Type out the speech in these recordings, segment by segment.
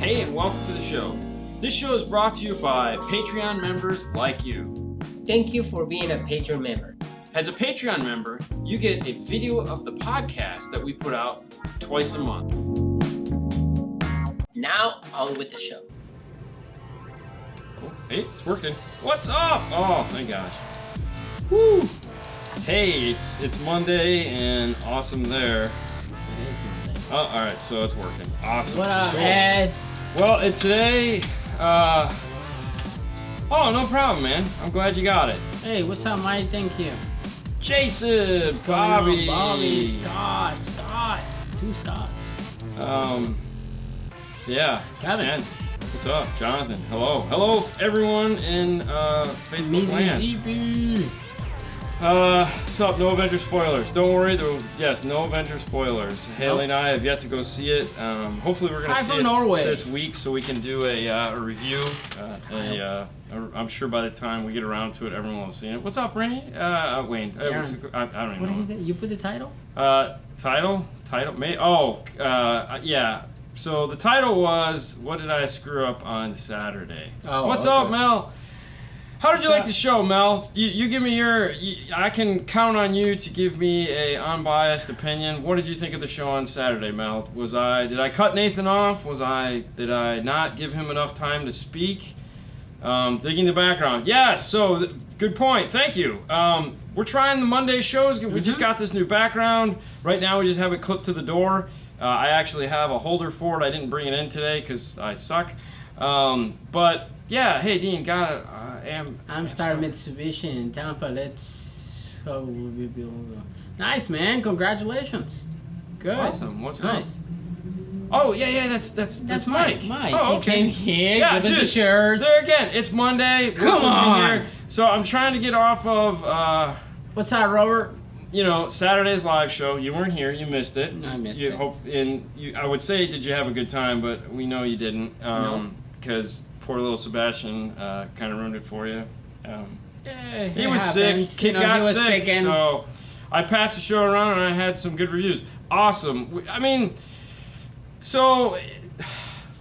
Hey, and welcome to the show. This show is brought to you by Patreon members like you. Thank you for being a Patreon member. As a Patreon member, you get a video of the podcast that we put out twice a month. Now, on with the show. Oh, hey, it's working. What's up? Oh, thank gosh. Woo! Hey, it's Monday and awesome there. Oh, all right, so it's working. Awesome. What up, cool. Ed? Well, today, oh, no problem, man. I'm glad you got it. Hey, what's up, Mike? Thank you. Jason, Bobby, Scott, two Scotts. Yeah, Kevin. man. What's up, Jonathan? Hello, everyone in Facebook land. What's up? No Avenger spoilers. Don't worry. No Avenger spoilers. Haley and I have yet to go see it. Hopefully, we're gonna see it Norway. this week, so we can do a review. I'm sure by the time we get around to it, everyone will have seen it. What's up, Rainey? Wayne. I don't even know. What is it? You put the title? Title. Yeah. So the title was, what did I screw up on Saturday? Oh, What's okay. up, Mel? How did you like the show, Mel? You give me I can count on you to give me a unbiased opinion. What did you think of the show on Saturday, Mel? Did I cut Nathan off? Did I not give him enough time to speak? Digging the background. Yes, so good point. Thank you. We're trying the Monday shows. We just got this new background. Right now we just have it clipped to the door. I actually have a holder for it. I didn't bring it in today because I suck. But yeah, hey Dean, got it. Star Mitsubishi in Tampa. Let's go. Nice, man. Congratulations. Good. Awesome. What's nice? Up? Oh yeah, that's Mike. Mike. Oh, He came here. Yeah, give us dude. the shirts. There again, it's Monday. Come on. So I'm trying to get off of. What's up, Robert? Saturday's live show. You weren't here. You missed it. I missed it. I would say, did you have a good time? But we know you didn't. Because poor little Sebastian kind of ruined it for you. He was sick. Kid got sick. So I passed the show around and I had some good reviews. Awesome. So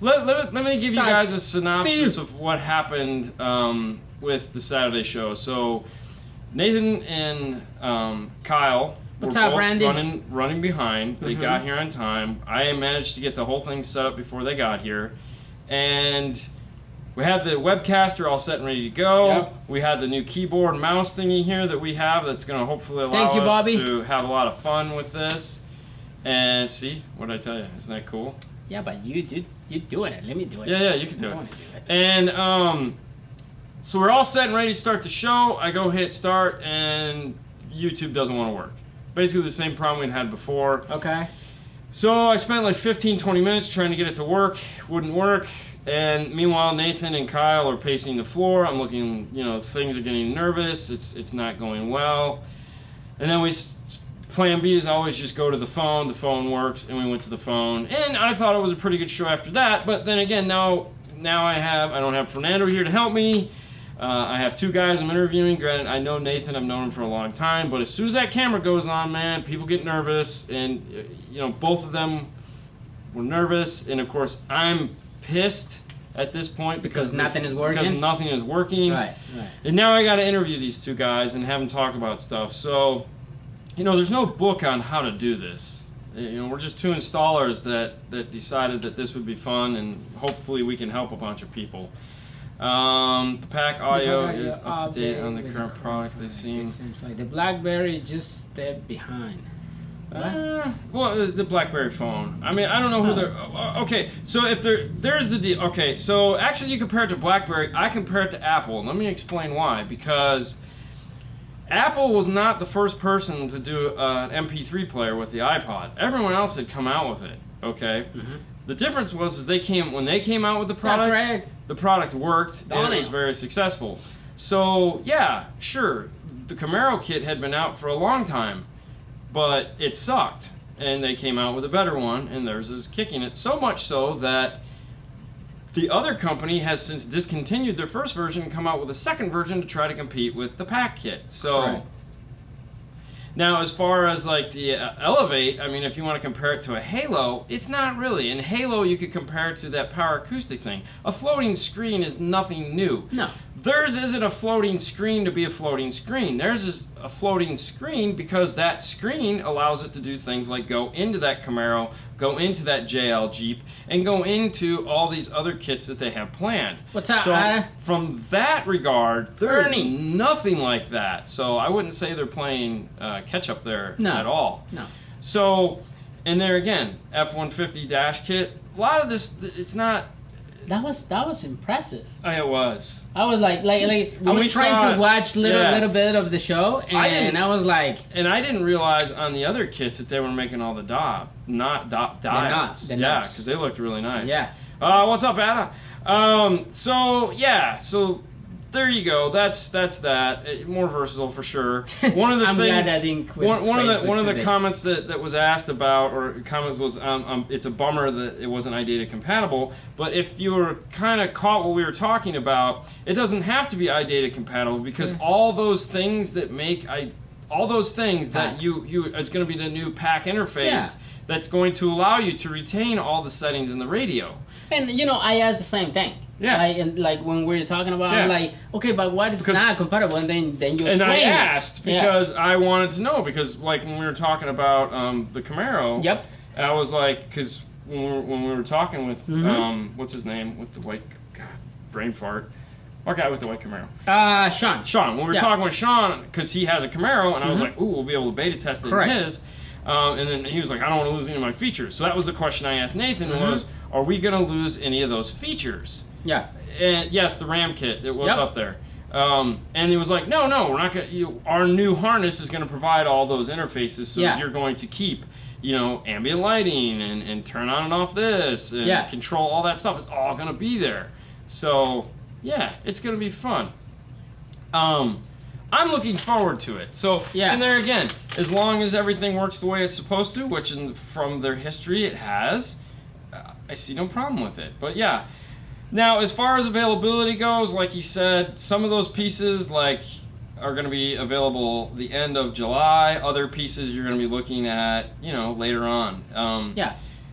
let me give you guys a synopsis of what happened with the Saturday show. So Nathan and Kyle were both running behind. They got here on time. I managed to get the whole thing set up before they got here. And we had the webcaster all set and ready to go. Yep. We had the new keyboard and mouse thingy here that we have that's going to hopefully allow us to have a lot of fun with this. And see, what did I tell you? Isn't that cool? Yeah, but you're doing it. Let me do it. Yeah, you can do it. And so we're all set and ready to start the show. I go hit start, and YouTube doesn't want to work. Basically the same problem we'd had before. Okay. So I spent like 15-20 minutes trying to get it to work. Wouldn't work. And meanwhile, Nathan and Kyle are pacing the floor. I'm looking, things are getting nervous. It's not going well. And then plan B is always just go to the phone. The phone works, and we went to the phone. And I thought it was a pretty good show after that. But then again, now I don't have Fernando here to help me. I have two guys I'm interviewing. Granted, I know Nathan. I've known him for a long time. But as soon as that camera goes on, man, people get nervous. And, both of them were nervous. And, of course, I'm pissed at this point because nothing is working. Right. And now I got to interview these two guys and have them talk about stuff. So, there's no book on how to do this. We're just two installers that decided that this would be fun, and hopefully we can help a bunch of people. The pack audio is up to date on the current products. They seem like the BlackBerry just stepped behind. Well, the BlackBerry phone. I don't know who they're. Okay, so if there's the deal. Okay, so actually you compare it to BlackBerry. I compare it to Apple. Let me explain why. Because Apple was not the first person to do an MP3 player with the iPod. Everyone else had come out with it. Okay. The difference was when they came out with the product. The product worked and it was very successful. So yeah, sure, the Camaro kit had been out for a long time. But it sucked, and they came out with a better one, and theirs is kicking it. So much so that the other company has since discontinued their first version and come out with a second version to try to compete with the pack kit. So Now, as far as like the Elevate, I mean, if you want to compare it to a Halo, it's not really. In Halo, you could compare it to that power acoustic thing. A floating screen is nothing new. No. Theirs isn't a floating screen to be a floating screen. Theirs is a floating screen because that screen allows it to do things like go into that Camaro, go into that JL Jeep, and go into all these other kits that they have planned. What's up, so Ada? from that regard, there's Ernie. nothing like that. So I wouldn't say they're playing catch up there at all. No. So, and there again, F-150 dash kit. A lot of this, it's not. That was impressive. It was. I was like I was trying to watch little bit of the show, and I was like. And I didn't realize on the other kits that they were making all the dials. Yeah, because they looked really nice. Yeah. What's up, Ada? So there you go. That's that. More versatile for sure. One of the I'm things. glad I didn't quit One of the today. comments that was asked about, or comments was, it's a bummer that it wasn't iData compatible. But if you were kind of caught what we were talking about, it doesn't have to be iData compatible because all those things that make all those things that you it's going to be the new PAC interface that's going to allow you to retain all the settings in the radio. And I asked the same thing. Yeah. Like when we were talking about, I'm like, okay, but what is not compatible? And then you explain. And I asked because I wanted to know, because like when we were talking about the Camaro, I was like, because when we were talking with what's his name with the white brain fart. Our guy with the white Camaro. Sean. When we were talking with Sean, because he has a Camaro, and I was like, ooh, we'll be able to beta test it in his. And then he was like, I don't want to lose any of my features. So that was the question I asked Nathan was, are we going to lose any of those features? Yeah. And yes, the RAM kit, it was up there. And he was like, no, we're not going to, our new harness is going to provide all those interfaces, so you're going to keep, ambient lighting and turn on and off this and control all that stuff. It's all going to be there. So, yeah, it's going to be fun. I'm looking forward to it. So, and there again, as long as everything works the way it's supposed to, which from their history it has, I see no problem with it. But yeah, now as far as availability goes, like he said, some of those pieces are going to be available the end of July. Other pieces you're going to be looking at, later on.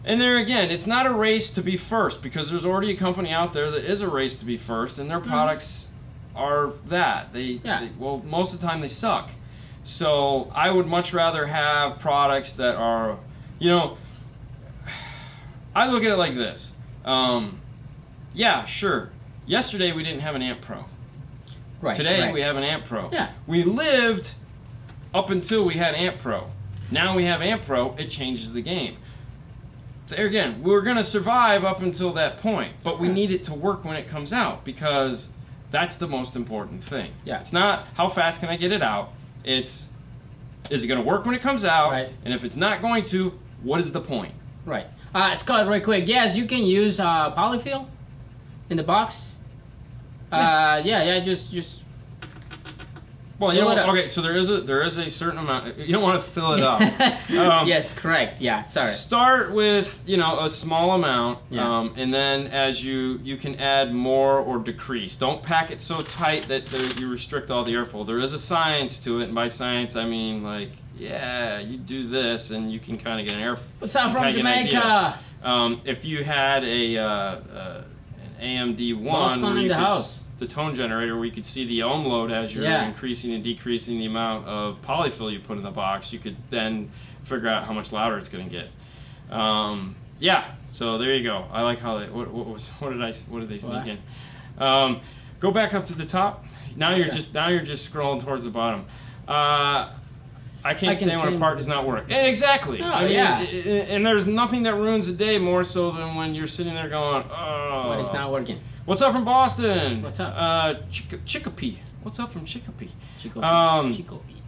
And there again, it's not a race to be first, because there's already a company out there that is a race to be first, and their products are that. Well, most of the time they suck. So I would much rather have products that are, I look at it like this. Yeah, sure. Yesterday we didn't have an Amp Pro. Right. Today we have an Amp Pro. Yeah. We lived up until we had Amp Pro. Now we have Amp Pro, it changes the game. There again, we're going to survive up until that point, but we need it to work when it comes out, because that's the most important thing. Yeah. It's not how fast can I get it out, it's is it going to work when it comes out, and if it's not going to, what is the point? Right. Scott, real quick, yes, you can use polyfill in the box. Just well, okay, so there is a certain amount. You don't want to fill it up. Yes, correct. Yeah, sorry. Start with a small amount, and then as you can add more or decrease. Don't pack it so tight that you restrict all the airflow. There is a science to it, and by science I mean you do this and you can kind of get an air. What's up from Jamaica? If you had an AMD one, in the house. The tone generator, where you could see the ohm load as you're increasing and decreasing the amount of polyfill you put in the box, you could then figure out how much louder it's going to get. So there you go. I like how they. What did they sneak in? Go back up to the top. Now you're just scrolling towards the bottom. I can't stand when a part does not work. Exactly. Oh, and there's nothing that ruins a day more so than when you're sitting there going, oh. But it's not working. What's up from Boston? What's up? Chicopee. What's up from Chicopee? Chicopee.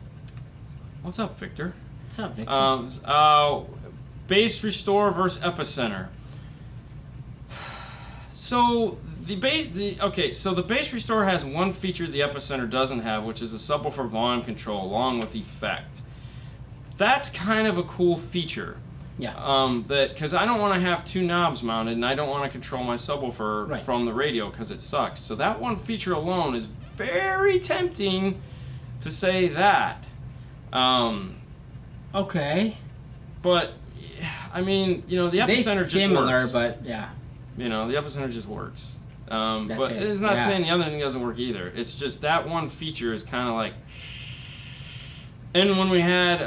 What's up, Victor? What's up, Victor? Base restore versus epicenter. So the base restore has one feature the epicenter doesn't have, which is a subwoofer volume control along with effect. That's kind of a cool feature. Yeah. Because I don't want to have two knobs mounted, and I don't want to control my subwoofer from the radio because it sucks. So that one feature alone is very tempting to say that. Okay. But I mean, you know, the They're epicenter just similar, works. but yeah. You know, the epicenter just works. That's But it. it's not Yeah. saying the other thing doesn't work either. It's just that one feature is kind of like. And when we had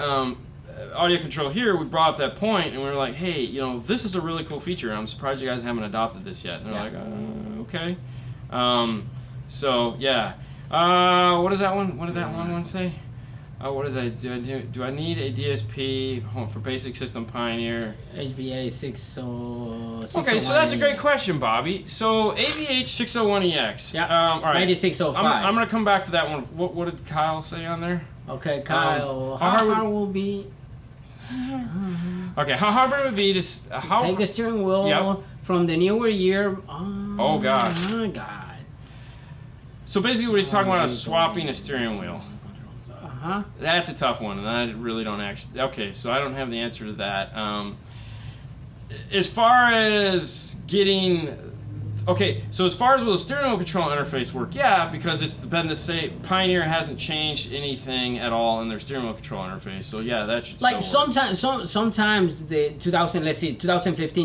audio control here, we brought up that point, and we were like, "Hey, you know, this is a really cool feature. I'm surprised you guys haven't adopted this yet." And they're like, "Okay." So yeah. What is that one? What did that one say? What is that? Do I need a DSP for Basic System Pioneer? HBA 601. Okay, so that's a great question, Bobby. So AVH 601EX. Yeah. All right. 9605. I'm going to come back to that one. What did Kyle say on there? Okay, Kyle. how how hard hard will be? Okay, how hard would it be to Take the steering wheel from the newer year. Oh gosh. Oh God. So basically, what he's talking about is swapping a steering wheel. Uh-huh. That's a tough one, and I really don't actually. Okay, so I don't have the answer to that. As far as getting. Okay, so as far as will the steering wheel control interface work? Yeah, because it's been the same. Pioneer hasn't changed anything at all in their steering wheel control interface, so yeah, that should. Like still work. sometimes the 2015,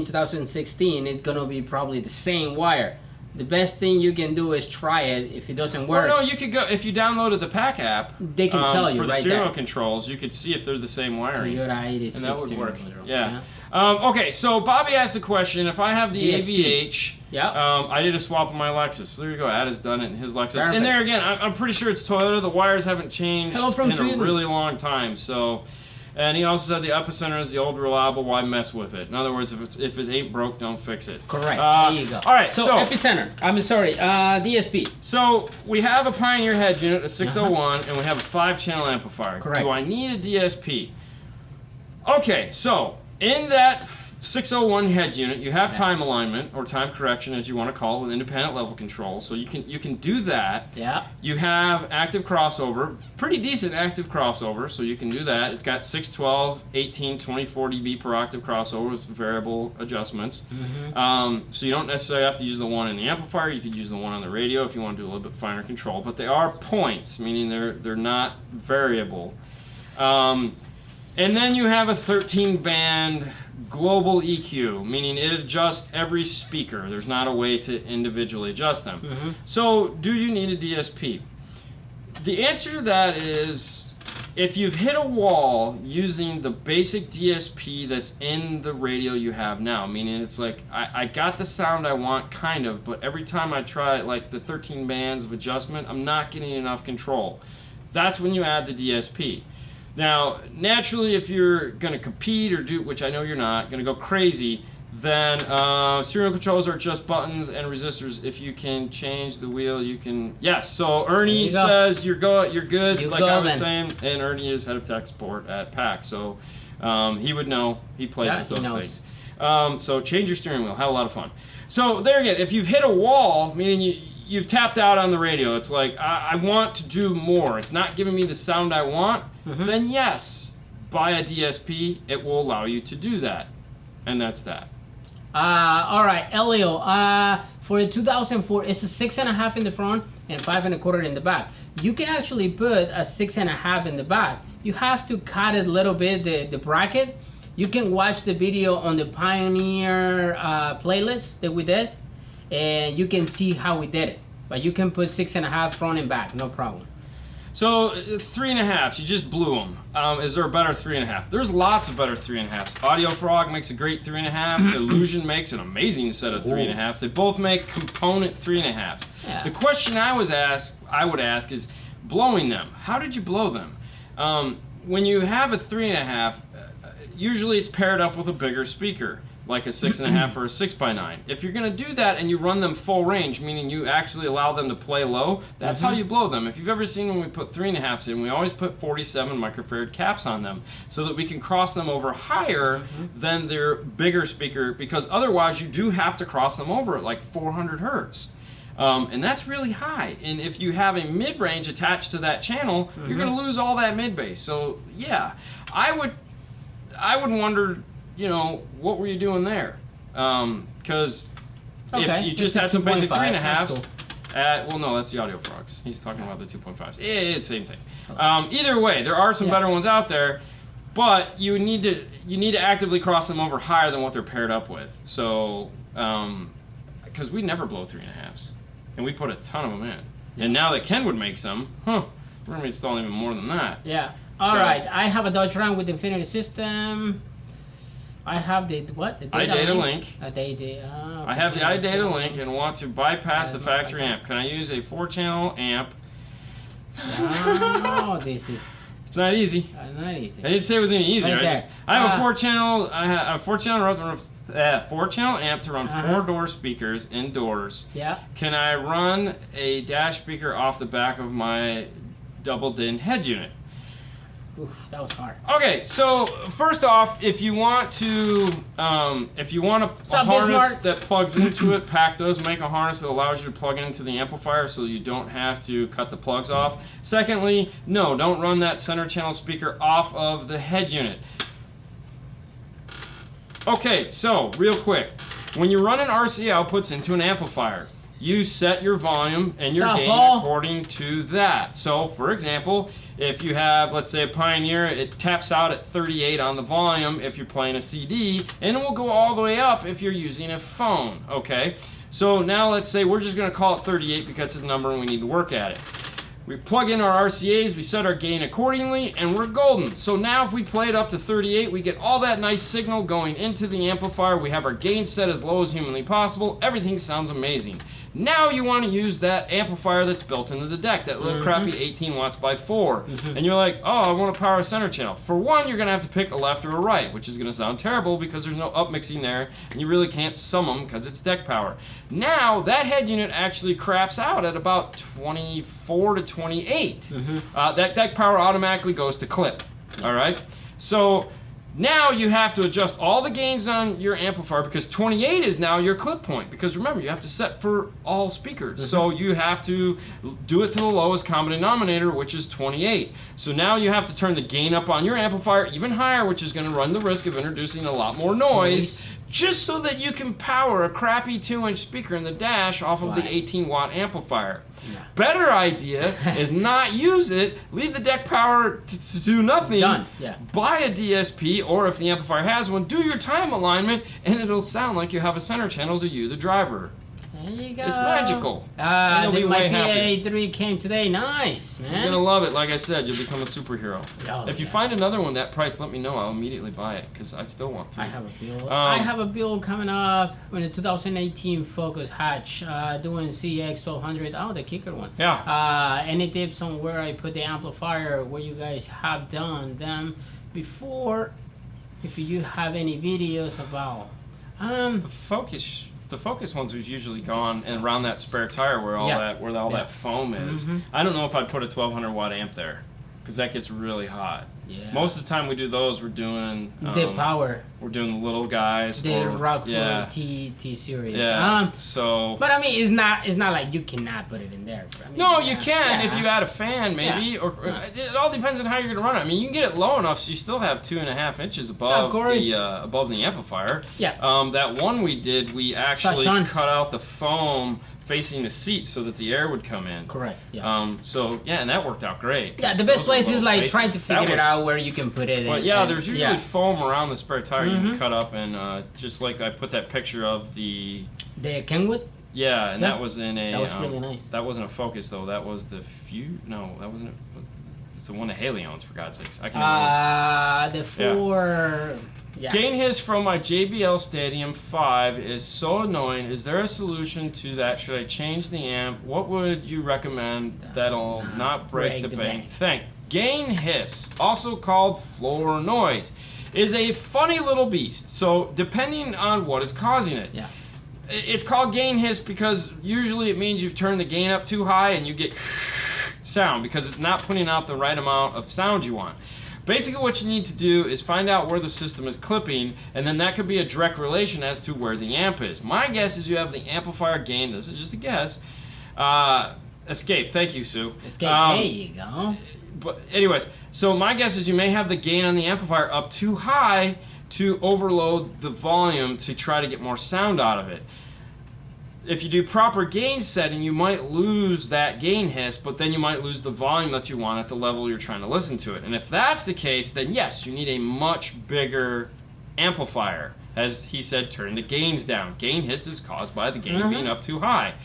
2016 is gonna be probably the same wire. The best thing you can do is try it. If it doesn't work, Or no, you could go if you downloaded the Pack app. They can tell you for the right steering there. wheel controls. You could see if they're the same wiring, Toyota 86 and that would steering work. wheel. Yeah. Okay, so Bobby asked the question: if I have the DSP. AVH, Yeah. I did a swap on my Lexus. So there you go. Ad has done it in his Lexus. Perfect. And there again, I'm pretty sure it's Toyota. The wires haven't changed Hello from in Sweden. a really long time. So, and he also said the epicenter is the old reliable. Why mess with it? In other words, if it ain't broke, don't fix it. Correct. There you go. All right. So, So epicenter. I'm sorry. DSP. so we have a Pioneer head unit, a 601, and we have a 5-channel amplifier. Correct. Do I need a DSP? Okay, so in that 601 head unit, you have time alignment or time correction, as you want to call it, with independent level control. So you can do that. Yeah. You have active crossover, pretty decent active crossover, so you can do that. It's got 6, 12, 18, 24 dB per octave crossover with variable adjustments. So you don't necessarily have to use the one in the amplifier. You could use the one on the radio if you want to do a little bit finer control. But they are points, meaning they're not variable. And then you have a 13-band global EQ, meaning it adjusts every speaker. There's not a way to individually adjust them. So, do you need a DSP? The answer to that is, if you've hit a wall using the basic DSP that's in the radio you have now, meaning it's like, I got the sound I want, kind of, but every time I try like the 13 bands of adjustment, I'm not getting enough control. That's when you add the DSP. Now, naturally, if you're going to compete or do, which I know you're not, going to go crazy, then steering controls are just buttons and resistors. If you can change the wheel, you can. Yes. So Ernie says you're good. Like I was saying, and Ernie is head of tech support at PAC, so he would know. He plays with those things. So change your steering wheel. Have a lot of fun. So there again, if you've hit a wall, meaning you've tapped out on the radio, it's like, I want to do more. It's not giving me the sound I want. Then yes, buy a DSP. It will allow you to do that. And that's that. All right, Elio. For the 2004, it's a 6.5 in the front and 5 1/4 in the back. You can actually put a 6.5 in the back. You have to cut it a little bit, the bracket. You can watch the video on the Pioneer playlist that we did, and you can see how we did it. But you can put 6.5 front and back, no problem. So 3.5s, you just blew them. Is there a better 3.5? There's lots of better 3.5s. Audio Frog makes a great 3.5. Illusion makes an amazing set of 3.5s. They both make component 3.5s. Yeah. The question I would ask is blowing them. How did you blow them? When you have a 3.5, usually it's paired up with a bigger speaker, like a 6.5 or a 6x9. If you're going to do that and you run them full range, meaning you actually allow them to play low, that's how you blow them. If you've ever seen when we put 3.5s in, we always put 47 microfarad caps on them so that we can cross them over higher than their bigger speaker, because otherwise you do have to cross them over at like 400 hertz. And that's really high. And if you have a mid-range attached to that channel, you're going to lose all that mid-bass. So yeah, I would wonder, you know, what were you doing there? Because if you just had some basic 3.5s, cool. Well, no, that's the Audio Frogs. He's talking about the 2.5s. It's the same thing. Either way, there are some better ones out there. but you need to actively cross them over higher than what they're paired up with. So, because we never blow 3.5s, and we put a ton of them in. And now that Ken would make some, we're gonna be installing even more than that. Yeah. All right. I have a Dodge Ram with Infinity system. I have the what? The iData link. Okay. I have the iData link and want to bypass the factory amp. Can I use a 4-channel amp? Oh, this is. It's not easy. Not easy. I didn't say it was any easier. Right I have a 4-channel. I have a 4-channel amp to run 4-door speakers indoors. Yeah. Can I run a dash speaker off the back of my double din head unit? Oof, that was hard. Okay, so first off, if you want to, a harness that plugs into it, pack those. Make a harness that allows you to plug into the amplifier, so you don't have to cut the plugs off. Secondly, no, don't run that center channel speaker off of the head unit. Okay, so real quick, when you run an RC outputs into an amplifier, you set your volume and your gain according to that. So, for example, if you have, let's say, a Pioneer, it taps out at 38 on the volume if you're playing a CD, and it will go all the way up if you're using a phone, okay? So now let's say we're just going to call it 38 because it's a number and we need to work at it. We plug in our RCAs, we set our gain accordingly, and we're golden. So now if we play it up to 38, we get all that nice signal going into the amplifier. We have our gain set as low as humanly possible. Everything sounds amazing. Now you want to use that amplifier that's built into the deck, that little crappy 18 watts by 4. And you're like, oh, I want to power a center channel. For one, you're going to have to pick a left or a right, which is going to sound terrible because there's no upmixing there, and you really can't sum them because it's deck power. Now, that head unit actually craps out at about 24 to 28. That deck power automatically goes to clip, all right? So now you have to adjust all the gains on your amplifier because 28 is now your clip point. Because remember, you have to set for all speakers. So you have to do it to the lowest common denominator, which is 28. So now you have to turn the gain up on your amplifier even higher, which is going to run the risk of introducing a lot more noise, just so that you can power a crappy 2-inch speaker in the dash off of the 18-watt amplifier. Better idea is not use it, leave the deck power to do nothing. Done. Buy a DSP, or if the amplifier has one, do your time alignment, and it'll sound like you have a center channel to you, the driver. There you go. It's magical. My PA3 came today. Nice, man. You're going to love it. Like I said, you'll become a superhero. Oh, if you find another one that price, let me know. I'll immediately buy it, because I still want 3. I have a build. I have a build coming up with the 2018 Focus Hatch, doing CX 1200. Oh, the kicker one. Yeah. Any tips on where I put the amplifier, where you guys have done them before? If you have any videos about the Focus ones we've usually gone and around that spare tire where all that foam is. I don't know if I'd put a 1200 watt amp there, because that gets really hot. Most of the time we do those, we're doing the power. We're doing the little guys. The Rockford T series. So. But I mean, it's not like you cannot put it in there. I mean, no, you can if you add a fan, maybe. Or it all depends on how you're gonna run it. I mean, you can get it low enough so you still have 2.5 inches above the amplifier. That one we did, we actually cut out the foam facing the seat so that the air would come in. Correct. So and that worked out great. The best place is like trying to figure it out where you can put it. But there's usually foam around the spare tire you can cut up, and just like I put that picture of the Kenwood. Yeah, and that was in a. That was really nice. That wasn't a Focus though. That was the No, that wasn't. It's the one that Haley owns, for God's sakes. I can't remember. The 4. Gain hiss from my JBL Stadium 5 is so annoying. Is there a solution to that? Should I change the amp? What would you recommend that'll not break the bank? Gain hiss, also called floor noise, is a funny little beast. So depending on what is causing it. It's called gain hiss because usually it means you've turned the gain up too high and you get sound because it's not putting out the right amount of sound you want. Basically what you need to do is find out where the system is clipping, and then that could be a direct relation as to where the amp is. My guess is you have the amplifier gain, this is just a guess, escape, thank you, Sue. Escape, there you go. But anyways, so my guess is you may have the gain on the amplifier up too high to overload the volume to try to get more sound out of it. if you do proper gain setting, you might lose that gain hiss, but then you might lose the volume that you want at the level you're trying to listen to it. And if that's the case, then yes, you need a much bigger amplifier. As he said, turn the gains down. Gain hiss is caused by the gain being up too high.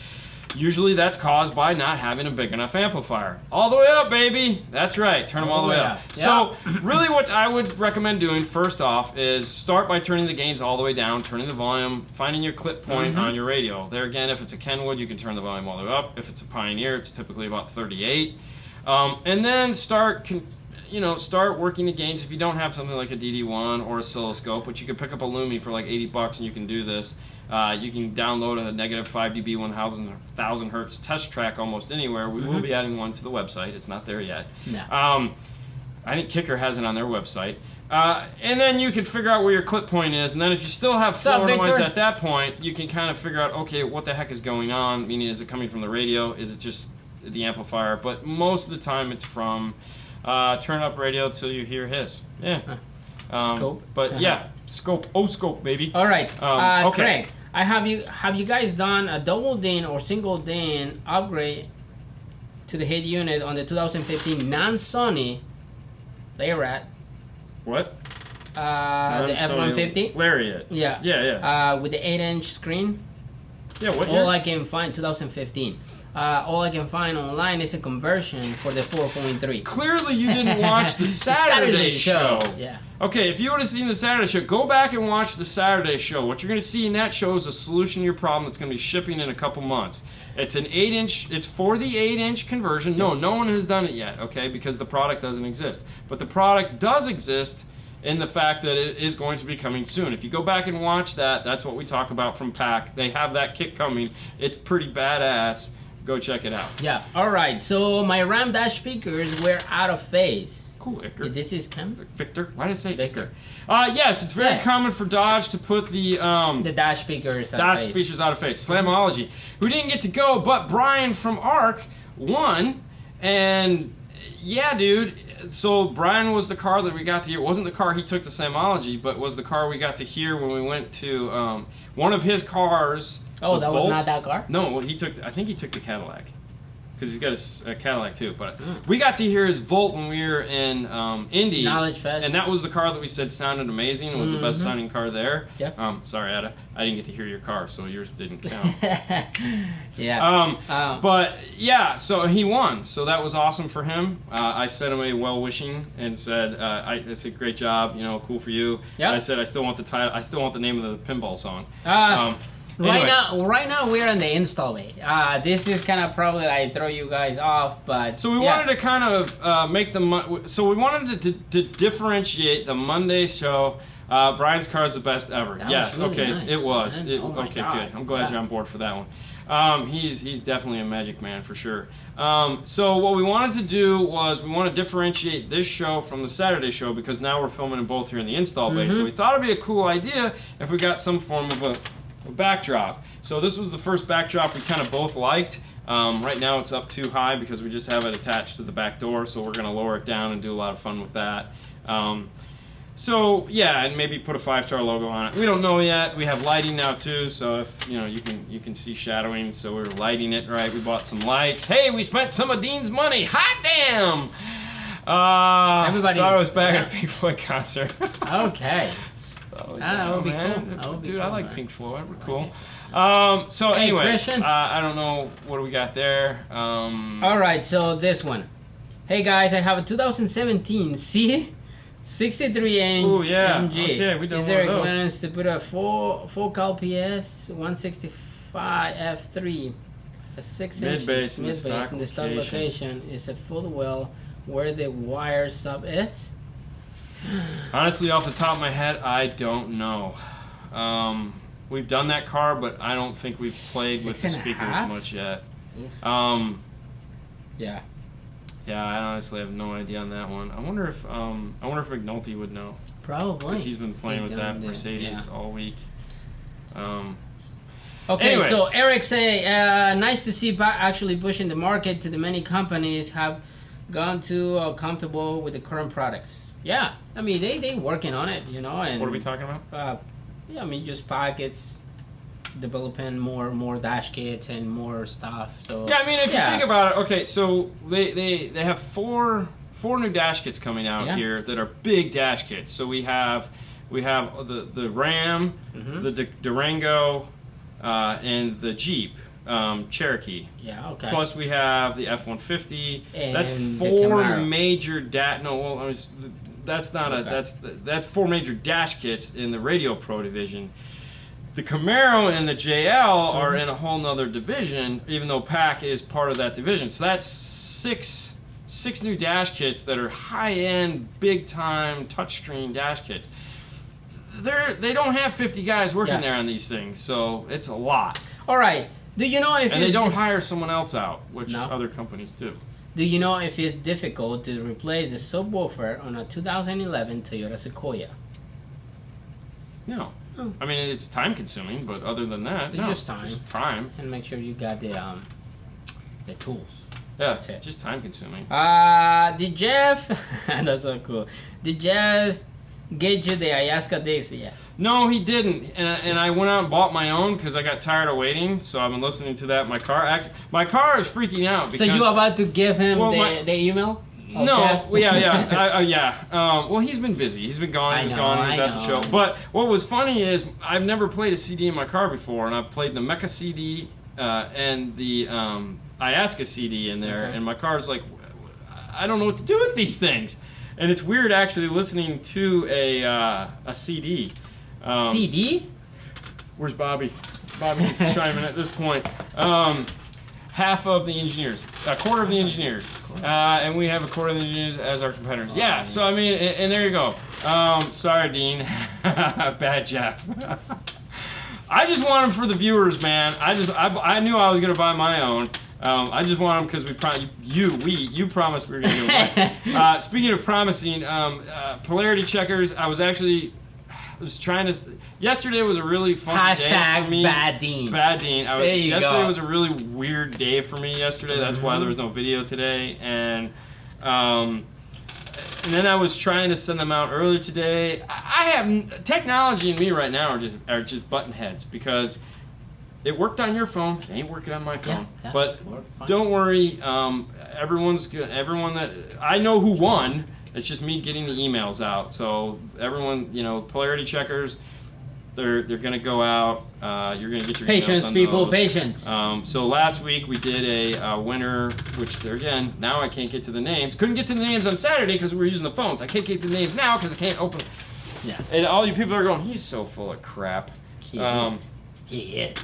Usually that's caused by not having a big enough amplifier. All the way up, baby. That's right. Turn them all the way up. Yeah. So really what I would recommend doing first off is start by turning the gains all the way down, turning the volume, finding your clip point on your radio. There again, if it's a Kenwood, you can turn the volume all the way up. If it's a Pioneer, it's typically about 38. And then start working the gains. If you don't have something like a DD1 or oscilloscope, which you can pick up a Lumi for like $80 and you can do this. You can download a negative 5 dB 1000 hertz test track almost anywhere. We will be adding one to the website. It's not there yet. No. I think Kicker has it on their website. And then you can figure out where your clip point is. And then if you still have floor noise at that point, you can kind of figure out, okay, what the heck is going on? Meaning, is it coming from the radio? Is it just the amplifier? But most of the time it's from turn up radio till you hear hiss. Yeah. Scope. But yeah, scope, baby. All right. Okay. Craig, have you guys done a double DIN or single DIN upgrade to the head unit on the 2015 non-Sony Lariat? What? The F-150? Lariat. Yeah. Yeah. With the 8-inch screen. Yeah, what year? All I can find, 2015. All I can find online is a conversion for the 4.3. Clearly you didn't watch the Saturday show. Yeah. Okay, if you would have seen the Saturday show, go back and watch the Saturday show. What you're going to see in that show is a solution to your problem that's going to be shipping in a couple months. It's an 8-inch, it's for the 8-inch conversion. No one has done it yet, okay, because the product doesn't exist. But the product does exist in the fact that it is going to be coming soon. If you go back and watch that, that's what we talk about from PAC. They have that kit coming. It's pretty badass. Go check it out. Yeah. All right. So my RAM dash speakers were out of phase. Cool, Iker. This is Cam? Victor? Why did I say Victor. Yes, it's very common for Dodge to put the dash speakers out of phase. speakers out of phase. Slamology. Who didn't get to go, but Brian from ARC won. And yeah, dude. So Brian was the car that we got to hear. It wasn't the car he took to Slamology, but was the car we got to hear when we went to one of his cars. Oh, that was not that car? No, well, I think he took the Cadillac. Because he's got a Cadillac too. But we got to hear his Volt when we were in Indy. Knowledge Fest. And that was the car that we said sounded amazing. It was the best sounding car there. Yep. Sorry, Ada. I didn't get to hear your car, so yours didn't count. Yeah. But yeah, so he won. So that was awesome for him. I sent him a well-wishing and said, I said, great job, cool for you. Yep. I said, I still want the title. I still want the name of the pinball song. Right now we're on the install way. This is kind of probably I throw you guys off, but so we wanted to kind of make the we wanted to differentiate the Monday show. Brian's car is the best ever. That yes, was really okay, nice, it was. man. Oh my okay, God. good. I'm glad you're on board for that one. He's definitely a magic man for sure. So what we wanted to do was we want to differentiate this show from the Saturday show because now we're filming them both here in the install bay. So we thought it'd be a cool idea if we got some form of a backdrop. So this was the first backdrop we kind of both liked. Right now it's up too high because we just have it attached to the back door, so we're going to lower it down and do a lot of fun with that. So yeah, and maybe put a 5-star logo on it. We don't know yet. We have lighting now too, so if you can see shadowing. So we're lighting it right. We bought some lights. Hey, we spent some of Dean's money. Hot damn! Everybody thought I was back at a Pink Floyd concert. Okay. That would be cool. Dude, I like man. Pink Floyd. We're cool. So Hey, anyway, Christian? I don't know what do we got there. All right, so this one. Hey guys, I have a 2017 63-inch Ooh, yeah. MG. Okay, we done Is there one a of those. plans to put a 4 PS 165 F3, a 6 inch Mid-bass in the mid-bass in the stock location is a full well where the wire sub is? Honestly, off the top of my head, I don't know. We've done that car, but I don't think we've played with the speakers much yet. Yeah. Yeah, I honestly have no idea on that one. I wonder if McNulty would know. Probably. Because he's been playing with that Mercedes all week. Okay, anyways. so Eric say, nice to see PAC actually pushing the market to the many companies have gone too comfortable with the current products. Yeah, I mean they working on it, and What are we talking about? yeah, I mean just PAC, it's developing more dash kits and more stuff. So Yeah, I mean, if you think about it, okay, so they have four new dash kits coming out here that are big dash kits. So we have the Ram, the Durango, and the Jeep Cherokee. Yeah, okay. Plus we have the F-150. And that's the four Camaro. major that's not that's four major dash kits in the Radio Pro division. The Camaro and the JL are in a whole nother division, even though PAC is part of that division. So that's six new dash kits that are high-end, big-time touchscreen dash kits. They don't have 50 guys working there on these things, so it's a lot. All right. Do you know if and they don't hire someone else out, which other companies do. Do you know if it's difficult to replace the subwoofer on a 2011 Toyota Sequoia? No. Oh. I mean, it's time consuming, but other than that, It's just time. Just time. And make sure you got the tools. Yeah, That's it. just time consuming. Did Jeff? That's so cool. Did Jeff get you the Ayahuasca Dixie yet? No, he didn't, and I went out and bought my own because I got tired of waiting. So I've been listening to that in my car. My car is freaking out because. So you about to give him the email? No, yeah. Well, he's been busy. He's been gone. He was at the show. But what was funny is I've never played a CD in my car before, and I've played the Mecca CD and the Ayahuasca CD in there, and my car's like, I don't know what to do with these things, and it's weird actually listening to a CD. CD? Where's Bobby? Bobby's chiming at this point. Half of the engineers, a quarter of the engineers, and we have a quarter of the engineers as our competitors. Yeah, so I mean, and there you go. Sorry, Dean. Bad Jeff. I just want them for the viewers, man. I knew I was gonna buy my own. I just want them because you promised we were gonna give them. Speaking of promising, polarity checkers. I was trying to. Yesterday was a really fun day for me. Bad Dean. Bad Dean. Yesterday was a really weird day for me yesterday. That's why there was no video today. And then I was trying to send them out earlier today. I have technology and me right now are just button heads because it worked on your phone. It ain't working on my phone. Yeah, but don't worry. Everyone's good. Everyone that I know who won. It's just me getting the emails out. So everyone, polarity checkers. They're gonna go out. You're gonna get your patience, emails on people, those. patience. So last week we did a winner, which again now I can't get to the names. Couldn't get to the names on Saturday because we were using the phones. I can't get to the names now because I can't open. Yeah. And all you people are going, he's so full of crap. He is.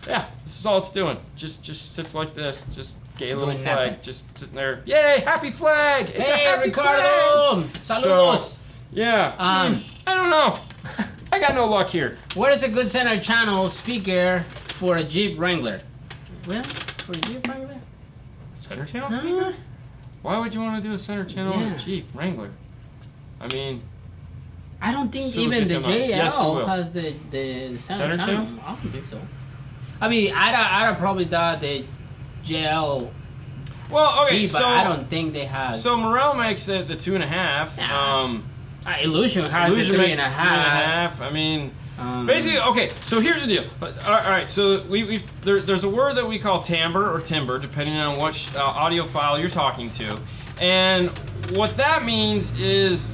Yeah, this is all it's doing. Just sits like this. Just gay little Doing flag. nothing. Just sitting there. Yay! Happy flag! It's a Hey, happy Ricardo! flag! Saludos! So, yeah. I don't know. I got no luck here. What is a good center channel speaker for a Jeep Wrangler? Really? For a Jeep Wrangler? Center channel speaker? Why would you want to do a center channel on Yeah. a Jeep Wrangler? I mean, I don't think Sue even the picked them up. Yes, it JL will. has the Center channel. channel? I don't think so. I mean, I'd probably thought the JL well, okay, Jeep, but I don't think they have. So Morel makes it the 2.5. Nah. Illusion has Illusion the makes 3.5. 3.5. I mean, basically, okay. So here's the deal. All right. So there's a word that we call timbre or timbre, depending on what audio file you're talking to, and what that means is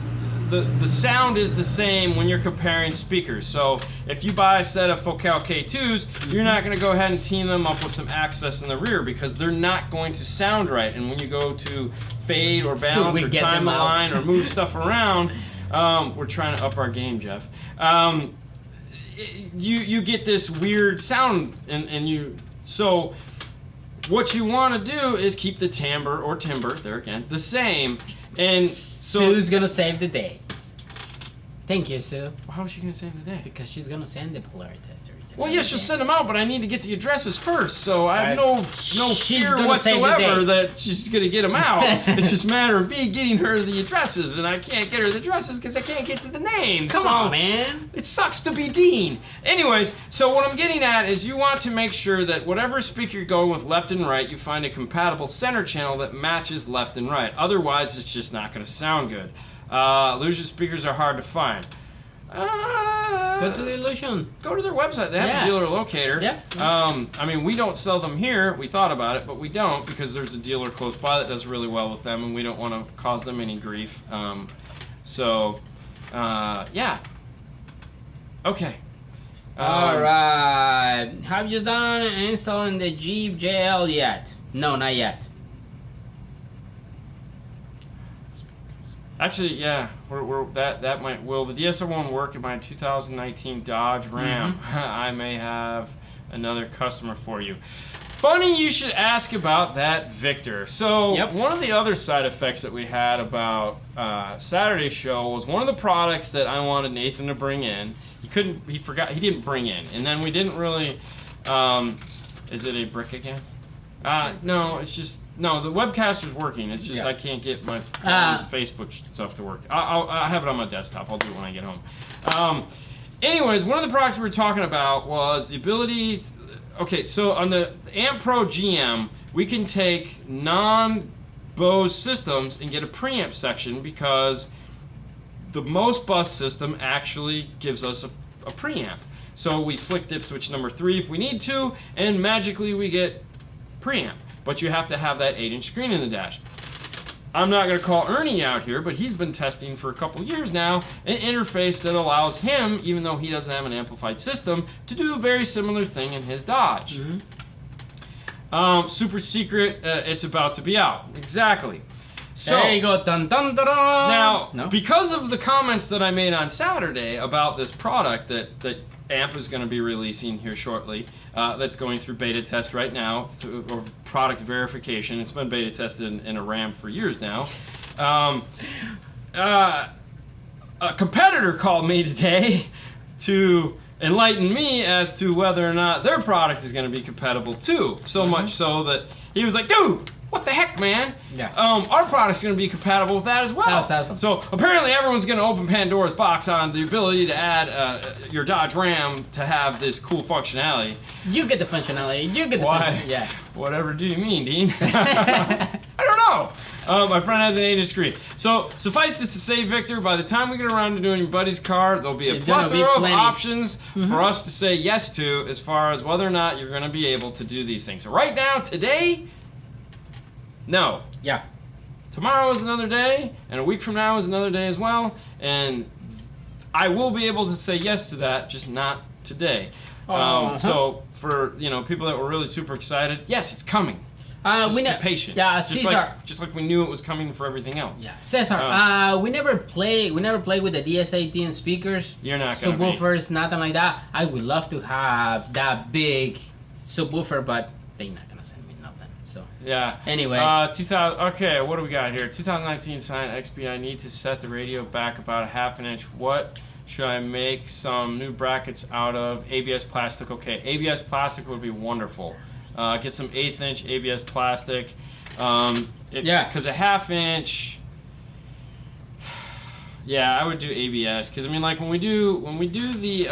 the sound is the same when you're comparing speakers. So if you buy a set of Focal K2s, you're not going to go ahead and team them up with some access in the rear because they're not going to sound right. And when you go to fade or balance or time align or move stuff around. We're trying to up our game, Jeff. You get this weird sound, and you. So, what you want to do is keep the timbre or timbre there again the same, and so Sue's gonna save the day. Thank you, Sue. how is she gonna save the day? Because she's gonna send the polarity testers. Well, yeah, she'll send them out, but I need to get the addresses first. So I have no She's fear gonna save the whatsoever day. that she's going to get them out. It's just a matter of me getting her the addresses, and I can't get her the addresses because I can't get to the names. Come on, man. It sucks to be Dean. Anyways, so what I'm getting at is you want to make sure that whatever speaker you're going with left and right, you find a compatible center channel that matches left and right. Otherwise, it's just not going to sound good. Illusion speakers are hard to find. Go to the Illusion. Go to their website. They have a dealer locator. Yeah. I mean, we don't sell them here. We thought about it, but we don't because there's a dealer close by that does really well with them, and we don't want to cause them any grief. Yeah. Okay. All right. Have you done installing the Jeep JL yet? No, not yet. Actually, yeah, that might will the DSR won't work in my 2019 Dodge Ram. I may have another customer for you. Funny you should ask about that, Victor. So one of the other side effects that we had about Saturday's show was one of the products that I wanted Nathan to bring in. He forgot, he didn't bring in, and then we didn't really. Is it a brick again? No, it's just. No, the webcaster's working. It's just I can't get my phone's Facebook stuff to work. I'll have it on my desktop. I'll do it when I get home. Anyways, one of the products we were talking about was the ability... Okay, so on the Amp Pro GM, we can take non-Bose systems and get a preamp section because the most bus system actually gives us a preamp. So we flick dip switch number 3 if we need to, and magically we get preamp. But you have to have that 8-inch screen in the dash. I'm not going to call Ernie out here, but he's been testing for a couple years now an interface that allows him, even though he doesn't have an amplified system, to do a very similar thing in his Dodge. Super secret, it's about to be out. Exactly. So, there you go. Dun, dun, dun, dun. Now, because of the comments that I made on Saturday about this product that Amp is going to be releasing here shortly, that's going through beta test right now, or product verification. It's been beta tested in a Ram for years now. A competitor called me today to enlighten me as to whether or not their product is going to be compatible too. So much so that he was like, dude, what the heck, man? Yeah. Our product's going to be compatible with that as well. That's awesome. So apparently everyone's going to open Pandora's box on the ability to add your Dodge Ram to have this cool functionality. You get the functionality. You get the functionality. Yeah. Whatever do you mean, Dean? I don't know. My friend has an 8-inch screen. So suffice it to say, Victor, by the time we get around to doing your buddy's car, there'll be a plethora of options for us to say yes to as far as whether or not you're going to be able to do these things. So right now, today, no. Yeah. Tomorrow is another day, and a week from now is another day as well, and I will be able to say yes to that, just not today. So for people that were really super excited, yes, it's coming. Just be patient. Yeah, just like we knew it was coming for everything else. Yeah, Cesar. We never play with the DS18 speakers. You're not gonna subwoofers, nothing like that. I would love to have that big subwoofer, but they're not gonna send me nothing. So yeah. Anyway, 2000. Okay, what do we got here? 2019 Sign XP. I need to set the radio back about a ½ inch. What should I make some new brackets out of? ABS plastic. Okay, ABS plastic would be wonderful. Get some 1/8 inch ABS plastic. Because a ½ inch. Yeah, I would do ABS. Because I mean, like when we do the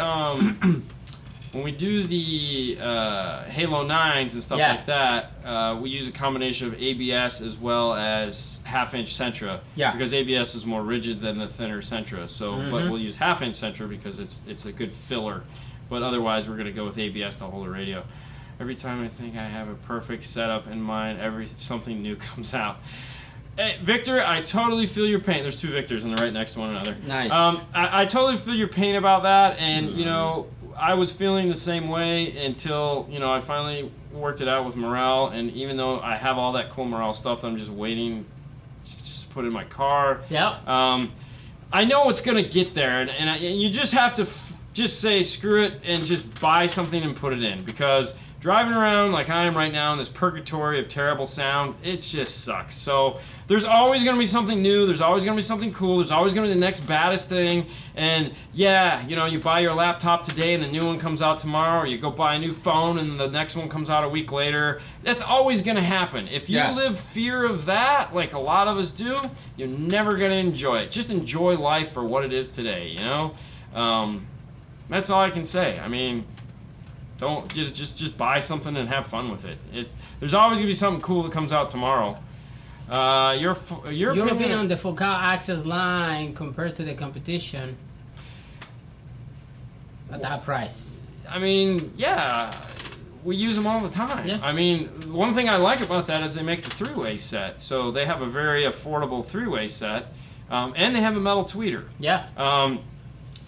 Halo 9s and stuff like that, we use a combination of ABS as well as ½ inch Sentra. Yeah. Because ABS is more rigid than the thinner Sentra. So, but we'll use ½ inch Sentra because it's a good filler. But otherwise, we're gonna go with ABS to hold the radio. Every time I think I have a perfect setup in mind, something new comes out. Hey, Victor, I totally feel your pain. There's 2 Victors and they're right next to one another. Nice. I totally feel your pain about that, and I was feeling the same way until I finally worked it out with Morel. And even though I have all that cool Morel stuff that I'm just waiting to just put in my car, I know it's gonna get there, and you just have to just say screw it and just buy something and put it in, because driving around like I am right now in this purgatory of terrible sound, it just sucks. So there's always going to be something new. There's always going to be something cool. There's always going to be the next baddest thing. And yeah, you buy your laptop today and the new one comes out tomorrow, or you go buy a new phone and the next one comes out a week later. That's always going to happen. If you live fear of that, like a lot of us do, you're never going to enjoy it. Just enjoy life for what it is today, That's all I can say. I mean, don't just buy something and have fun with it. There's always gonna be something cool that comes out tomorrow. Your opinion on the Focal access line compared to the competition. at that price. I mean, yeah, we use them all the time. Yeah. I mean, one thing I like about that is they make the three-way set. So they have a very affordable three-way set, and they have a metal tweeter. Yeah.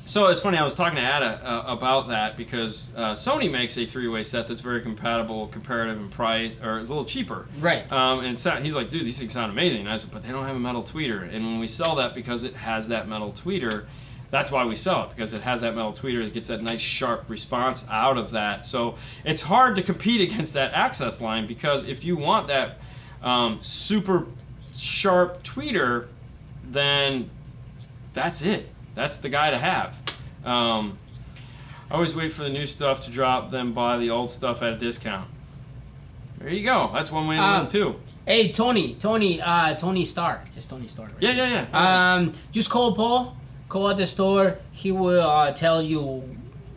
So it's funny, I was talking to Ada about that because Sony makes a three-way set that's very comparative in price, or it's a little cheaper. Right. And he's like, dude, these things sound amazing. And I said, but they don't have a metal tweeter. And when we sell that, because it has that metal tweeter, that's why we sell it, because it has that metal tweeter that gets that nice sharp response out of that. So it's hard to compete against that access line, because if you want that super sharp tweeter, then that's it. That's the guy to have. I always wait for the new stuff to drop, then buy the old stuff at a discount. There you go. That's one way to live too. Hey, Tony Stark. It's Tony Stark. Right? Yeah. Just call Paul. Call at the store. He will tell you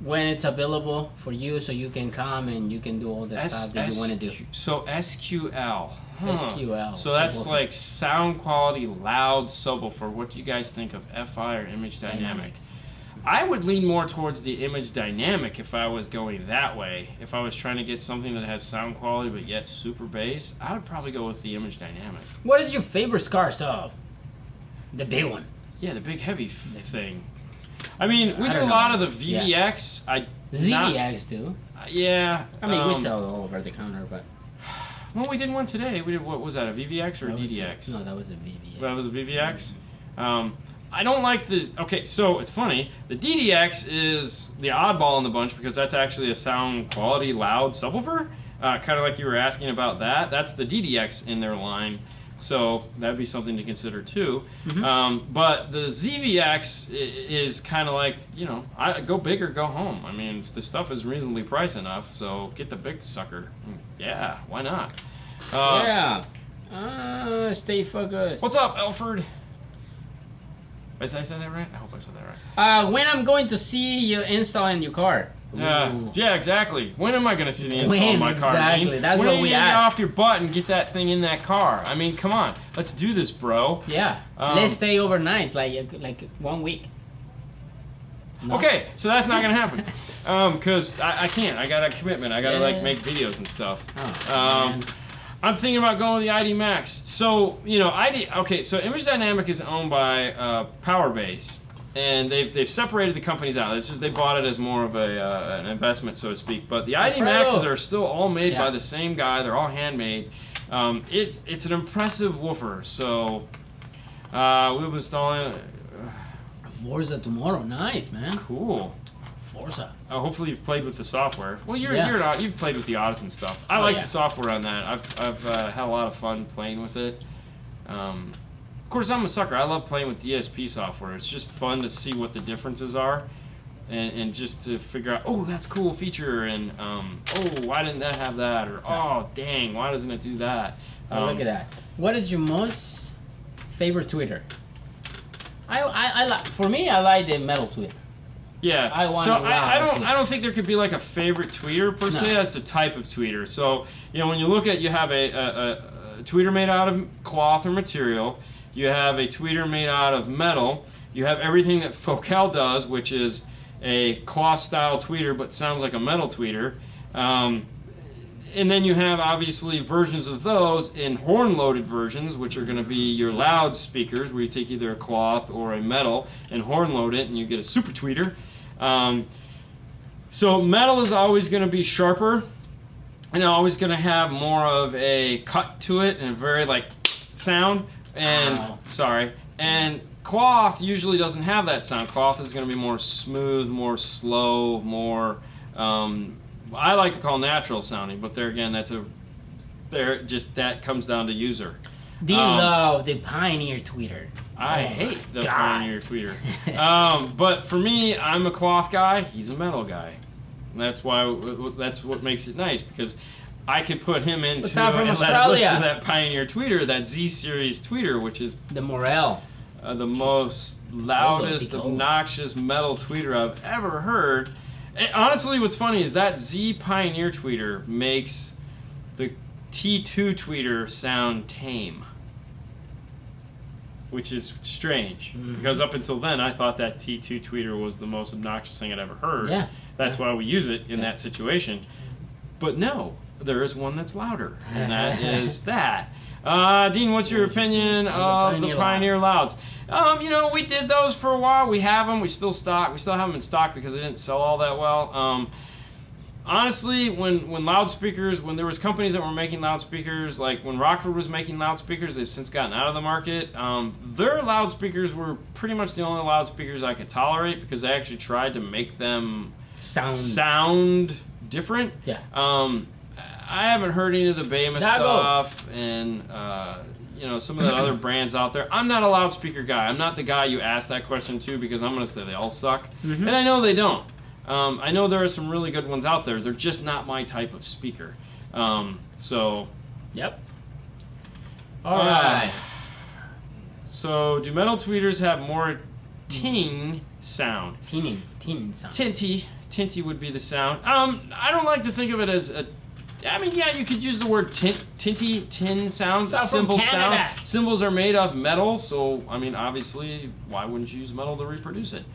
when it's available for you, so you can come and you can do all the stuff that you want to do. So SQL. Huh. SQL. So that's like sound quality, loud subwoofer. What do you guys think of FI or image dynamics? I would lean more towards the image dynamic if I was going that way. If I was trying to get something that has sound quality but yet super bass, I would probably go with the image dynamic. What is your favorite scar saw? The big one. Yeah, the big heavy thing. I mean, we do a don't lot know. of the VVX. ZVX too. Yeah. I mean, we sell it all over the counter, but. Well, we did one today. We did, what was that, a VVX or a DDX? No, that was a VVX. That was a VVX? I don't like the... Okay, so it's funny. The DDX is the oddball in the bunch because that's actually a sound quality loud subwoofer. Kind of like you were asking about that. That's the DDX in their line. So that'd be something to consider too. Mm-hmm. But the ZVX is kind of like, you know, go big or go home. I mean, the stuff is reasonably priced enough, so get the big sucker. Yeah, why not? Stay focused. What's up, Alfred? Did I say that right? I hope I said that right. When I'm going to see you install in your car. Yeah, exactly. When am I going to see the install in my car? Exactly. That's when what are you we gonna get asked. off your butt and get that thing in that car? I mean, come on. Let's do this, bro. Yeah. Let's stay overnight, like 1 week. No. Okay, so that's not going to happen. Because I can't. I got a commitment. I got to, like, make videos and stuff. Man. I'm thinking about going with the ID Max. So, you know, so Image Dynamic is owned by Powerbase. And they've separated the companies out. It's just they bought it as more of an investment, so to speak. But the ID Maxes are still all made by the same guy. They're all handmade. It's an impressive woofer. So we'll be installing. Forza tomorrow, nice man. Cool. Forza. Hopefully you've played with the software. Well, you've played with the Odyssey and stuff. I like the software on that. I've had a lot of fun playing with it. Of course, I'm a sucker. I love playing with DSP software. It's just fun to see what the differences are, and just to figure out, oh, that's a cool feature, and oh, why didn't that have that, or oh, dang, why doesn't it do that? Look at that. What is your most favorite tweeter? I like. For me, I like the metal tweeter. Yeah. I don't think there could be like a favorite tweeter per se. That's a type of tweeter. So you know, when you look at, you have a tweeter made out of cloth or material. You have a tweeter made out of metal. You have everything that Focal does, which is a cloth-style tweeter but sounds like a metal tweeter. And then you have, obviously, versions of those in horn-loaded versions, which are going to be your loud speakers, where you take either a cloth or a metal and horn-load it, and you get a super tweeter. So metal is always going to be sharper, and always going to have more of a cut to it and a very, like, sound. And cloth usually doesn't have that sound. Cloth is going to be more smooth, more slow, more I like to call natural sounding, but there again, that comes down to user. Do you love the Pioneer tweeter? I hate the Pioneer tweeter. But for me, I'm a cloth guy. He's a metal guy. And that's what makes it nice, because I could put him into and let him listen to that Pioneer tweeter, that Z series tweeter, which is the Morel, the most loudest, obnoxious metal tweeter I've ever heard. And honestly, what's funny is that Z Pioneer tweeter makes the T2 tweeter sound tame. which is strange Mm-hmm. because up until then I thought that T2 tweeter was the most obnoxious thing I'd ever heard. Yeah. That's Yeah. why we use it in Yeah. that situation. But no, there is one that's louder, and that is that. Dean, what's your opinion of the Pioneer Louds? You know, we did those for a while. We have them. We still have them in stock because they didn't sell all that well. Honestly, when loudspeakers, when there was companies that were making loudspeakers, like when Rockford was making loudspeakers, they've since gotten out of the market. Their loudspeakers were pretty much the only loudspeakers I could tolerate because they actually tried to make them sound different. Yeah. I haven't heard any of the Bema stuff and you know, some of the other brands out there. I'm not a loudspeaker guy. I'm not the guy you ask that question to because I'm going to say they all suck. Mm-hmm. And I know they don't. I know there are some really good ones out there. They're just not my type of speaker. So. Yep. All right. So, do metal tweeters have more ting sound? Teeny sound. Tinty would be the sound. I don't like to think of it as a. I mean, yeah, you could use the word tin sounds. Simple sound. Cymbals are made of metal, so I mean, obviously, why wouldn't you use metal to reproduce it?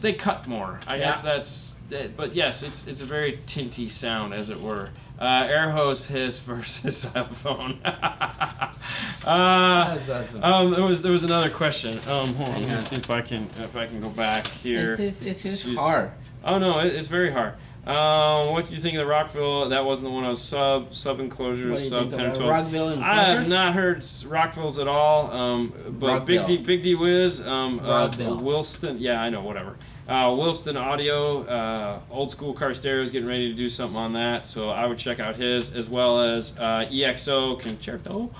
They cut more. I guess that's. But yes, it's a very tinty sound, as it were. Air hose hiss versus cell phone. That's awesome. There was another question. Hold on, let me see if I can go back here. It's just hard. Oh no, it's very hard. What do you think of the Rockville? That wasn't the one I was sub enclosures, sub 10 12. Rockville enclosure? I have not heard Rockvilles at all. But Rockville. Big D Wiz, Rockville. Wilston, yeah, I know, whatever. Wilston Audio, old school car stereo is getting ready to do something on that, so I would check out his, as well as EXO Concerto.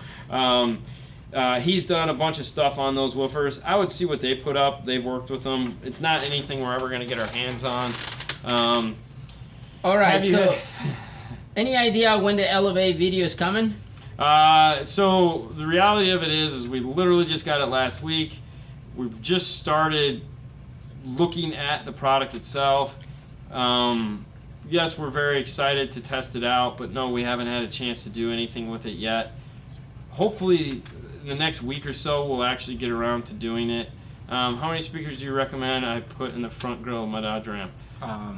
He's done a bunch of stuff on those woofers. I would see what they put up. They've worked with them. It's not anything we're ever going to get our hands on. All right, so any idea when the Elevate video is coming? So the reality of it is we literally just got it last week. We've just started looking at the product itself. Yes, we're very excited to test it out, but no, we haven't had a chance to do anything with it yet. Hopefully, in the next week or so, we'll actually get around to doing it. How many speakers do you recommend I put in the front grill of my Dodge Ram?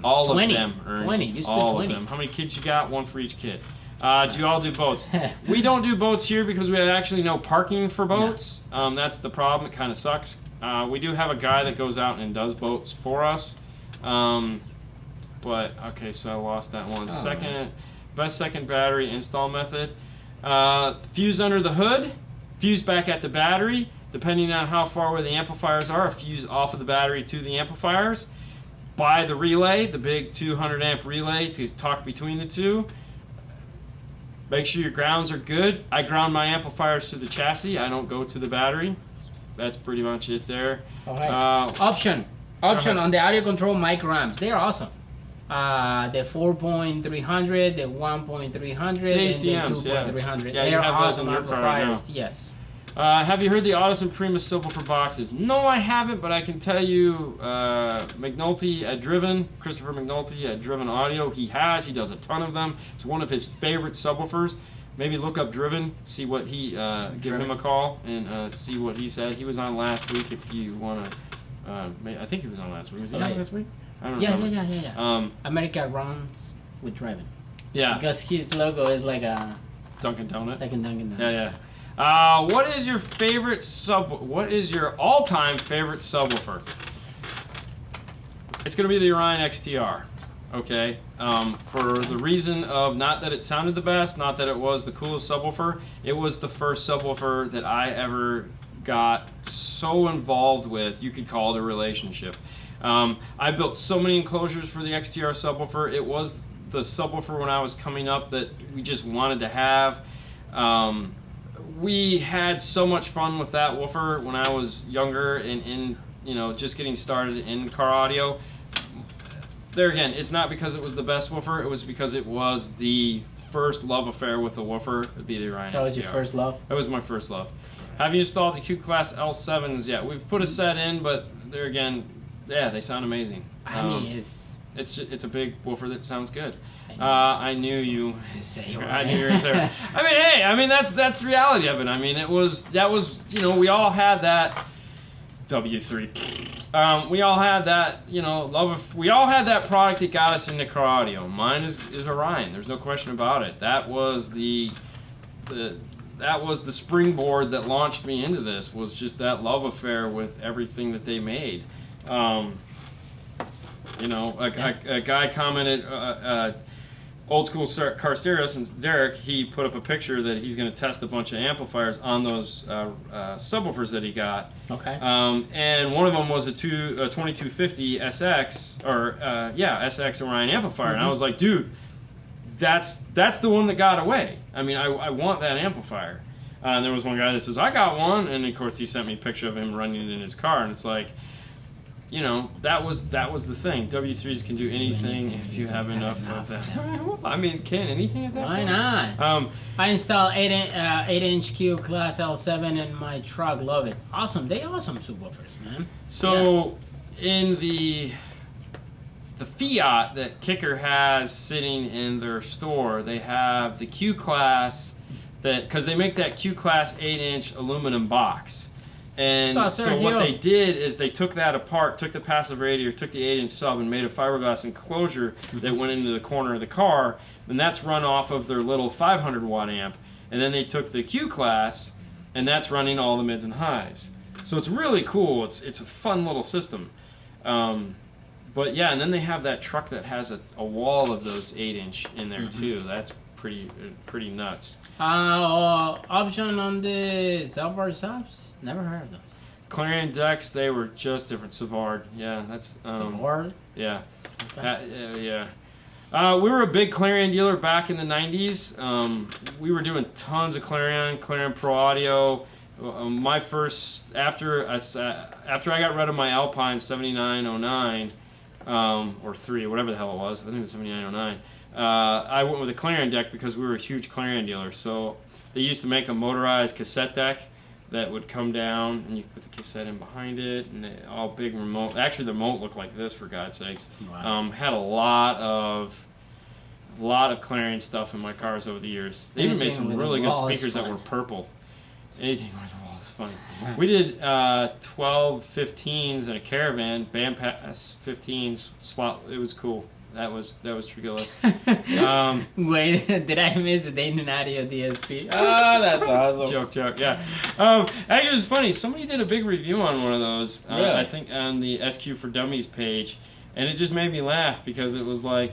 All 20. of them, Ernie. 20. You spent all 20. of them. How many kids you got? One for each kid. Do you all do boats? We don't do boats here because we have actually no parking for boats. No. That's the problem. It kind of sucks. We do have a guy that goes out and does boats for us. But, okay, so I lost that one. Best second battery install method. Fuse under the hood, fuse back at the battery. Depending on how far away the amplifiers are, a fuse off of the battery to the amplifiers. Buy the relay, the big 200 amp relay to talk between the two. Make sure your grounds are good. I ground my amplifiers to the chassis. I don't go to the battery. That's pretty much it there. All right. Option on the audio control micro amps. They're awesome. The 4.300, the 1.300, and the 2.300. Yeah, they're awesome amplifiers. Yes. Have you heard the Audison Primus subwoofer boxes? No, I haven't, but I can tell you McNulty at Driven, Christopher McNulty at Driven Audio, he does a ton of them. It's one of his favorite subwoofers. Maybe look up Driven, see what he, give him a call and see what he said. He was on last week if you want to, I think he was on last week. Was he on last week? I don't know. Yeah. America runs with Driven. Yeah. Because his logo is like a Dunkin' Donut. Like a Dunkin' Donut. Yeah. What is your favorite what is your all-time favorite subwoofer? It's going to be the Orion XTR, okay? For the reason of not that it sounded the best, not that it was the coolest subwoofer, it was the first subwoofer that I ever got so involved with, you could call it a relationship. I built so many enclosures for the XTR subwoofer. It was the subwoofer when I was coming up that we just wanted to have. We had so much fun with that woofer when I was younger and just getting started in car audio. There again, it's not because it was the best woofer, it was because it was the first love affair with the woofer. It'd be the Orion XTR. That was your first love? That was my first love. Have you installed the Q-Class L7s yet? We've put a set in, but there again, yeah, they sound amazing. I mean, it's a big woofer that sounds good. I knew you. To say I knew you were there. I mean, hey, I mean that's the reality of it. I mean, that was you know, we all had that W3. We all had that, you know, we all had that product that got us into car audio. Mine is Orion. There's no question about it. That was the springboard that launched me into this. Was just that love affair with everything that they made. You know, a guy commented, old school car stereos, and Derek, he put up a picture that he's going to test a bunch of amplifiers on those subwoofers that he got. Okay. And one of them was a 2250 SX, or SX Orion amplifier. And I was like, dude, that's the one that got away. I mean, I want that amplifier. And there was one guy that says, I got one. And of course, he sent me a picture of him running it in his car. And it's like, you know, that was the thing. W3s can do anything if you have enough of them. I mean, can anything at that Why point? not? I installed 8-inch Q Class L7 in my truck. Love it. Awesome. They awesome subwoofers, man. So, in the Fiat that Kicker has sitting in their store, they have the Q Class because they make that Q Class 8-inch aluminum box. And so what they did is they took that apart, took the passive radiator, took the 8-inch sub, and made a fiberglass enclosure that went into the corner of the car, and that's run off of their little 500 watt amp. And then they took the Q Class, and that's running all the mids and highs. So it's really cool. It's a fun little system. But yeah, and then they have that truck that has a wall of those 8-inch in there too. That's pretty nuts. Option on the Zavard subs? Never heard of those. Clarion decks, they were just different. Savard, yeah, that's Savard? Yeah. Okay. Yeah. We were a big Clarion dealer back in the 90s. We were doing tons of Clarion Pro Audio. My first, after I got rid of my Alpine 7909, or 3, whatever the hell it was, I think it was 7909, I went with a Clarion deck because we were a huge Clarion dealer. So they used to make a motorized cassette deck that would come down, and you put the cassette in behind it, and all big remote. Actually, the remote looked like this, for God's sakes. Wow. Had a lot of Clarion stuff in my cars over the years. They even made some really good speakers that were purple. Anything with the wall is fun. We did 12 15s in a Caravan, Bandpass 15s slot. It was cool. That was Trigillus. Wait, did I miss the Dayton Audio DSP? Oh, that's awesome. Joke, yeah. Actually, it was funny. Somebody did a big review on one of those. Really? I think on the SQ for Dummies page, and it just made me laugh because it was like,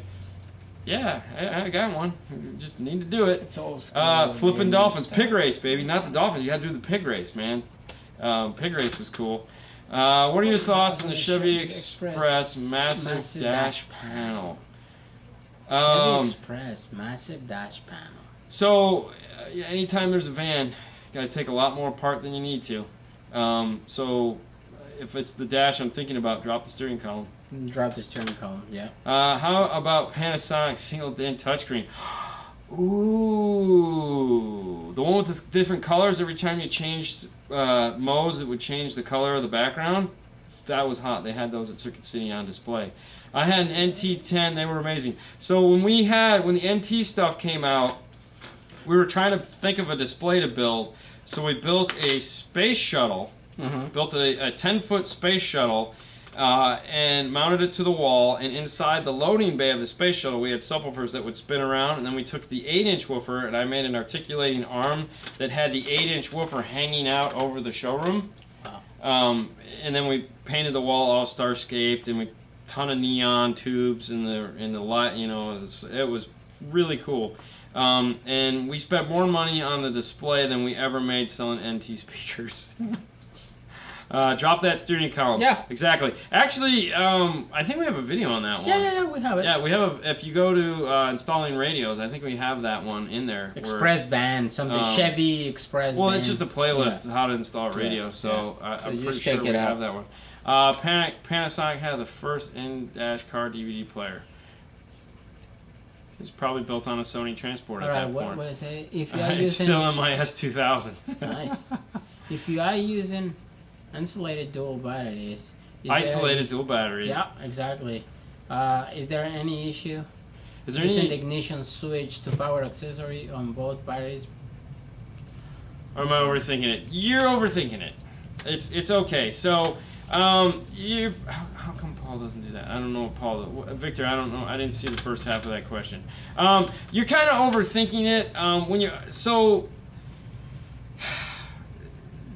yeah, I got one. You just need to do it. It's old school. Flipping Dolphins, pig race, baby. Not the Dolphins. You got to do the pig race, man. Pig race was cool. What are your thoughts on the Chevy Express massive dash panel? Chevy Express massive dash panel. So, anytime there's a van, you got to take a lot more apart than you need to. So, if it's the dash I'm thinking about, drop the steering column. Drop the steering column, yeah. How about Panasonic single DIN touchscreen? Ooh, the one with the different colors. Every time you changed modes, it would change the color of the background. That was hot. They had those at Circuit City on display. I had an NT10. They were amazing. So when the NT stuff came out, we were trying to think of a display to build. So we built a space shuttle. Built a 10-foot space shuttle. And mounted it to the wall, and inside the loading bay of the space shuttle we had subwoofers that would spin around, and then we took the 8-inch woofer and I made an articulating arm that had the 8-inch woofer hanging out over the showroom. Wow. And then we painted the wall all starscaped, and we ton of neon tubes in the light, you know, it was really cool. And we spent more money on the display than we ever made selling NT speakers. Drop that steering column. Yeah. Exactly. Actually, I think we have a video on that one. Yeah, we have it. Yeah, we have if you go to installing radios, I think we have that one in there. Express band, something Chevy Express Well, band. it's just a playlist, how to install a radio, so I'm pretty sure we have that one. Panasonic had the first in-dash car DVD player. It's probably built on a Sony transport at that point. What is it? If you are using... It's still in my S2000. Nice. If you are using insulated dual batteries... Isolated dual batteries. Yeah, exactly. Is there any issue? Is there Using the any? ignition switch to power accessory on both batteries. Or am I overthinking it? You're overthinking it. It's okay. So, you. How come Paul doesn't do that? I don't know what Paul. Victor, I don't know. I didn't see the first half of that question. You're kind of overthinking it when you. So,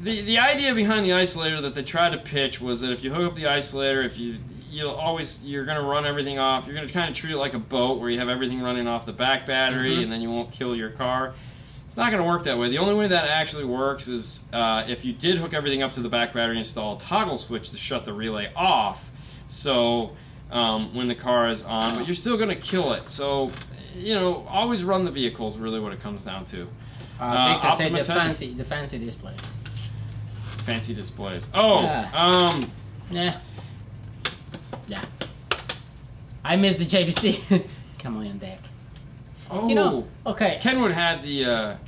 the idea behind the isolator that they tried to pitch was that if you hook up the isolator, if you're going to run everything off. You're going to kind of treat it like a boat where you have everything running off the back battery, and then you won't kill your car. It's not going to work that way. The only way that actually works is if you did hook everything up to the back battery, install a toggle switch to shut the relay off. So when the car is on, but you're still going to kill it. So always run the vehicle is really what it comes down to. Victor said the fancy displays. Fancy displays. Oh, yeah. Yeah. I missed the JVC. Come on, deck. Oh, okay. Kenwood had the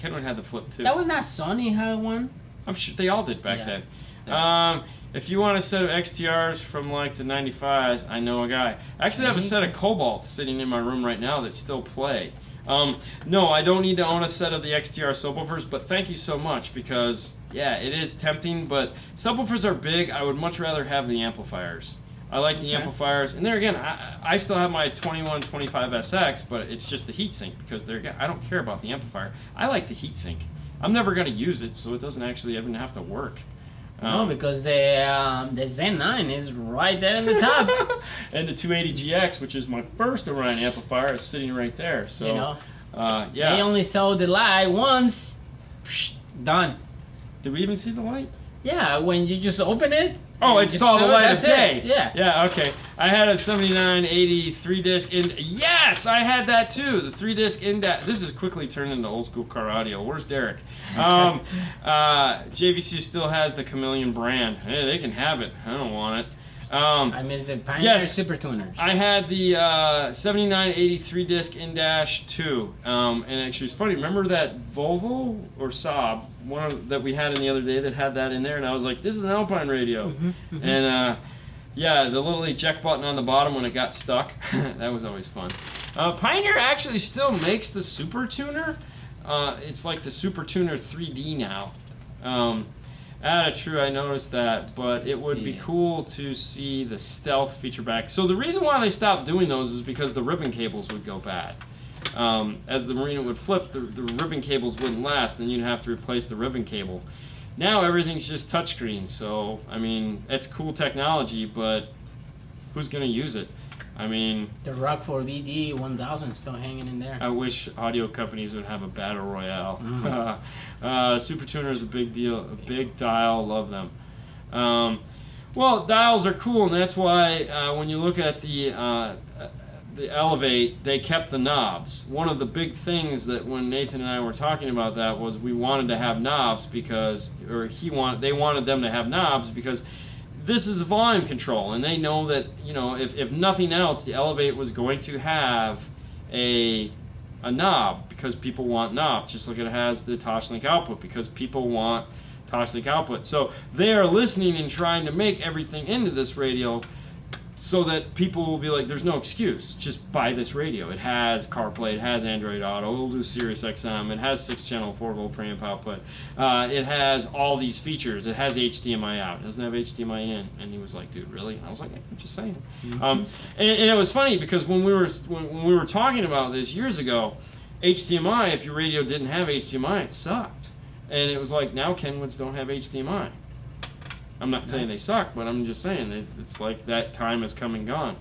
flip too. That was not Sony had one. I'm sure they all did back then. Yeah. If you want a set of XTRs from like the 95s, I know a guy. I actually have a set of Cobalts sitting in my room right now that still play. No, I don't need to own a set of the XTR subwoofers, but thank you so much because yeah, it is tempting. But subwoofers are big. I would much rather have the amplifiers. I like the amplifiers, and there again, I still have my 2125 SX, but it's just the heatsink because I don't care about the amplifier. I like the heatsink. I'm never going to use it, so it doesn't actually even have to work. No, because the Zen 9 is right there in the top. And the 280GX, which is my first Orion amplifier, is sitting right there. So, yeah. They only saw the light once. Psh, done. Did we even see the light? Yeah, when you just open it. Oh, it saw the light of day. Yeah. Yeah, okay. I had a 7980 3-disc yes, I had that too. The 3-disc index. This has quickly turned into old school car audio. Where's Derek? JVC still has the Chameleon brand. Hey, they can have it. I don't want it. I missed the Pioneer Super Tuners. I had the 7980 3-disc in-dash 2. And actually, it's funny. Remember that Volvo or Saab, that we had in the other day that had that in there? And I was like, this is an Alpine radio. And yeah, the little eject button on the bottom when it got stuck. That was always fun. Pioneer actually still makes the Super Tuner. It's like the Super Tuner 3D now. True, I noticed that, but it would be cool to see the stealth feature back. So the reason why they stopped doing those is because the ribbon cables would go bad. As the Marina would flip, the ribbon cables wouldn't last, then you'd have to replace the ribbon cable. Now everything's just touchscreen, so, I mean, it's cool technology, but who's going to use it? I mean... The Rockford VD 1000 is still hanging in there. I wish audio companies would have a battle royale. Super Tuner is a big deal, a big dial, love them. Well, dials are cool, and that's why when you look at the Elevate, they kept the knobs. One of the big things that when Nathan and I were talking about that was we wanted to have knobs because, they wanted them to have knobs because this is volume control, and they know that, if nothing else, the Elevate was going to have a knob because people want knobs, just like it has the Toshlink output because people want Toshlink output. So they are listening and trying to make everything into this radio so that people will be like, there's no excuse, just buy this radio. It has CarPlay, it has Android Auto, it'll do Sirius XM, it has 6-channel 4-volt preamp output, it has all these features, it has HDMI out, it doesn't have HDMI in. And he was like, dude, really? And I was like, I'm just saying. And it was funny because when we were talking about this years ago, HDMI, if your radio didn't have HDMI, it sucked. And it was like, now Kenwoods don't have HDMI. I'm not saying they suck, but I'm just saying it's like that time has come and gone.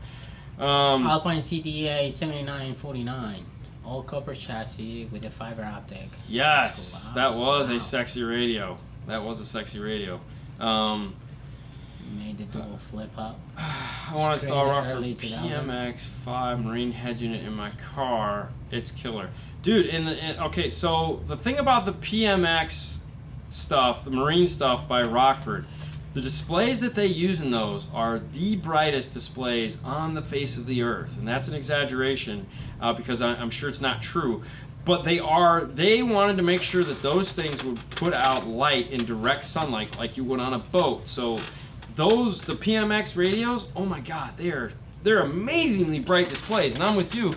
Alpine CTA 7949, all copper chassis with a fiber optic. Yes, cool. that was a sexy radio. That was a sexy radio. Made the dual flip up. I want to install Rockford PMX5 Marine head unit in my car. It's killer, dude. Okay, so the thing about the PMX stuff, the Marine stuff by Rockford. The displays that they use in those are the brightest displays on the face of the earth, and that's an exaggeration because I'm sure it's not true. But they wanted to make sure that those things would put out light in direct sunlight like you would on a boat. So the PMX radios, oh my God, they're amazingly bright displays. And I'm with you.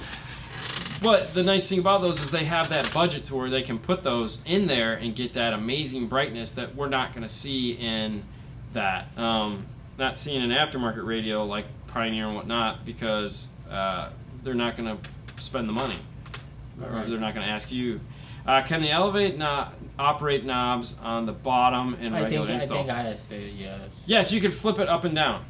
But the nice thing about those is they have that budget to where they can put those in there and get that amazing brightness that we're not going to see in that. Not seeing an aftermarket radio like Pioneer and whatnot, because they're not going to spend the money. Or they're not going to ask you. Can the operate knobs on the bottom in regular install? I think I say yes. Yes, you can flip it up and down.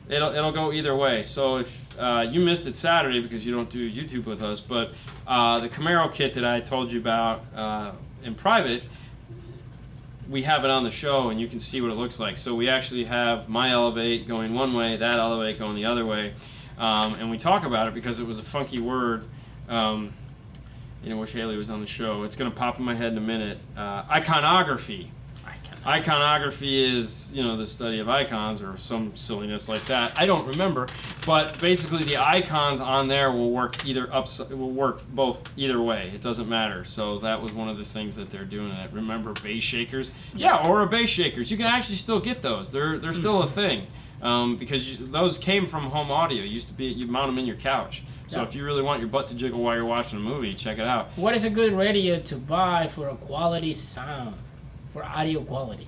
It'll go either way. So if you missed it Saturday because you don't do YouTube with us, but the Camaro kit that I told you about in private, we have it on the show and you can see what it looks like. So we actually have my Elevate going one way, that Elevate going the other way, and we talk about it because it was a funky word. Wish Haley was on the show. It's going to pop in my head in a minute. Iconography. Iconography is, the study of icons or some silliness like that. I don't remember, but basically the icons on there will work both either way. It doesn't matter. So that was one of the things that they're doing. Remember bass shakers? Yeah, Aura bass shakers. You can actually still get those. They're still a thing because those came from home audio. It used to be you mount them in your couch. So if you really want your butt to jiggle while you're watching a movie, check it out. What is a good radio to buy for a quality sound? For audio quality.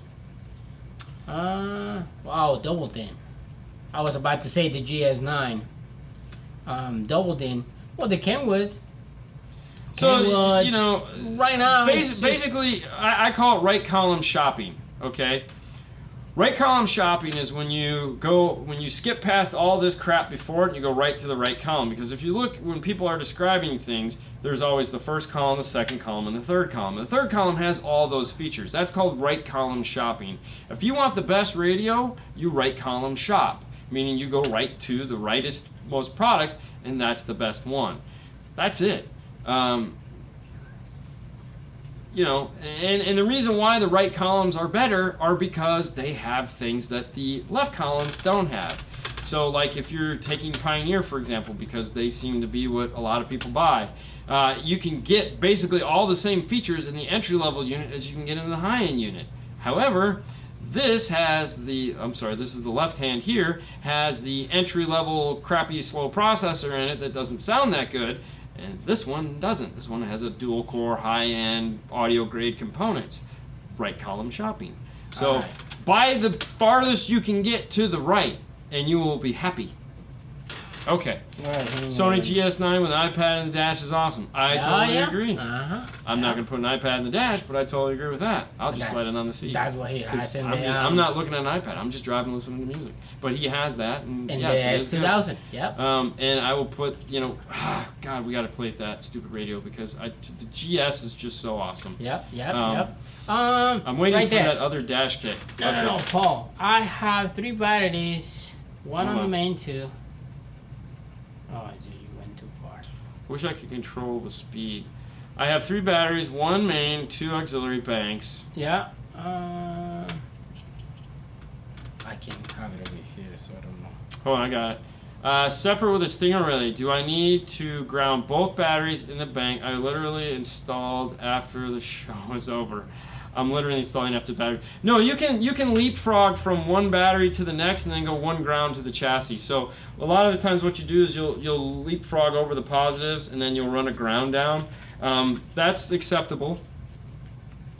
Wow, double din. I was about to say the GS9. Double din. Well, the Kenwood. Right now. Basically, I call it right column shopping. Okay. Right column shopping is when you skip past all this crap before it and you go right to the right column. Because if you look, when people are describing things, there's always the first column, the second column, and the third column. The third column has all those features. That's called right column shopping. If you want the best radio, you right column shop, meaning you go right to the rightest, most product, and that's the best one. That's it. And the reason why the right columns are better are because they have things that the left columns don't have. So like if you're taking Pioneer, for example, because they seem to be what a lot of people buy, you can get basically all the same features in the entry-level unit as you can get in the high-end unit. However, this is the left hand here, has the entry-level crappy slow processor in it that doesn't sound that good. And this one doesn't. This one has a dual-core, high-end, audio-grade components. Right column shopping. So buy the farthest you can get to the right, and you will be happy. Okay. Sony GS9 with an iPad in the dash is awesome. I totally agree. I'm not going to put an iPad in the dash, but I totally agree with that. I'll just slide it on the seat. That's what he has in the... I'm not looking at an iPad. I'm just driving and listening to music. But he has that. And yes, the S2000. Yep. And I will put, God, we got to play that stupid radio because the GS is just so awesome. Yep. I'm waiting for that other dash kit. No, Paul. I have 3 batteries. One on the main, 2. Oh, dude, you went too far. Wish I could control the speed. I have 3 batteries, 1 main, 2 auxiliary banks. Yeah. I can't have it over here, so I don't know. Hold on, I got it. Separate with a stinger relay. Do I need to ground both batteries in the bank? I literally installed after the show was over. I'm literally installing after battery. No, you can leapfrog from one battery to the next and then go one ground to the chassis. So a lot of the times what you do is you'll leapfrog over the positives and then you'll run a ground down. That's acceptable.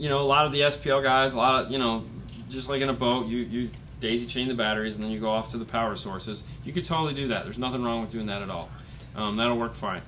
A lot of the SPL guys, just like in a boat, you daisy chain the batteries and then you go off to the power sources. You could totally do that. There's nothing wrong with doing that at all. That'll work fine.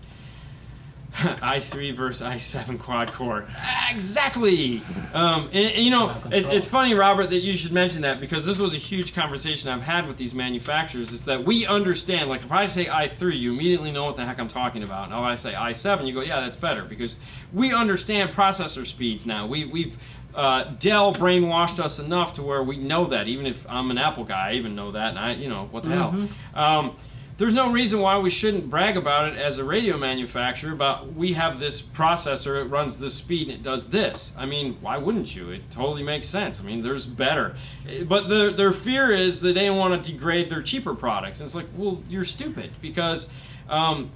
i3 versus i7 quad core. Exactly. It's funny, Robert, that you should mention that because this was a huge conversation I've had with these manufacturers. Is that we understand, like if I say i3, you immediately know what the heck I'm talking about. Now if I say i7, you go, yeah, that's better because we understand processor speeds now. We've Dell brainwashed us enough to where we know that. Even if I'm an Apple guy, I even know that, and what the hell. There's no reason why we shouldn't brag about it as a radio manufacturer, but we have this processor, it runs this speed, and it does this. I mean, why wouldn't you? It totally makes sense. I mean, there's better. But their fear is that they want to degrade their cheaper products. And it's like, well, you're stupid, because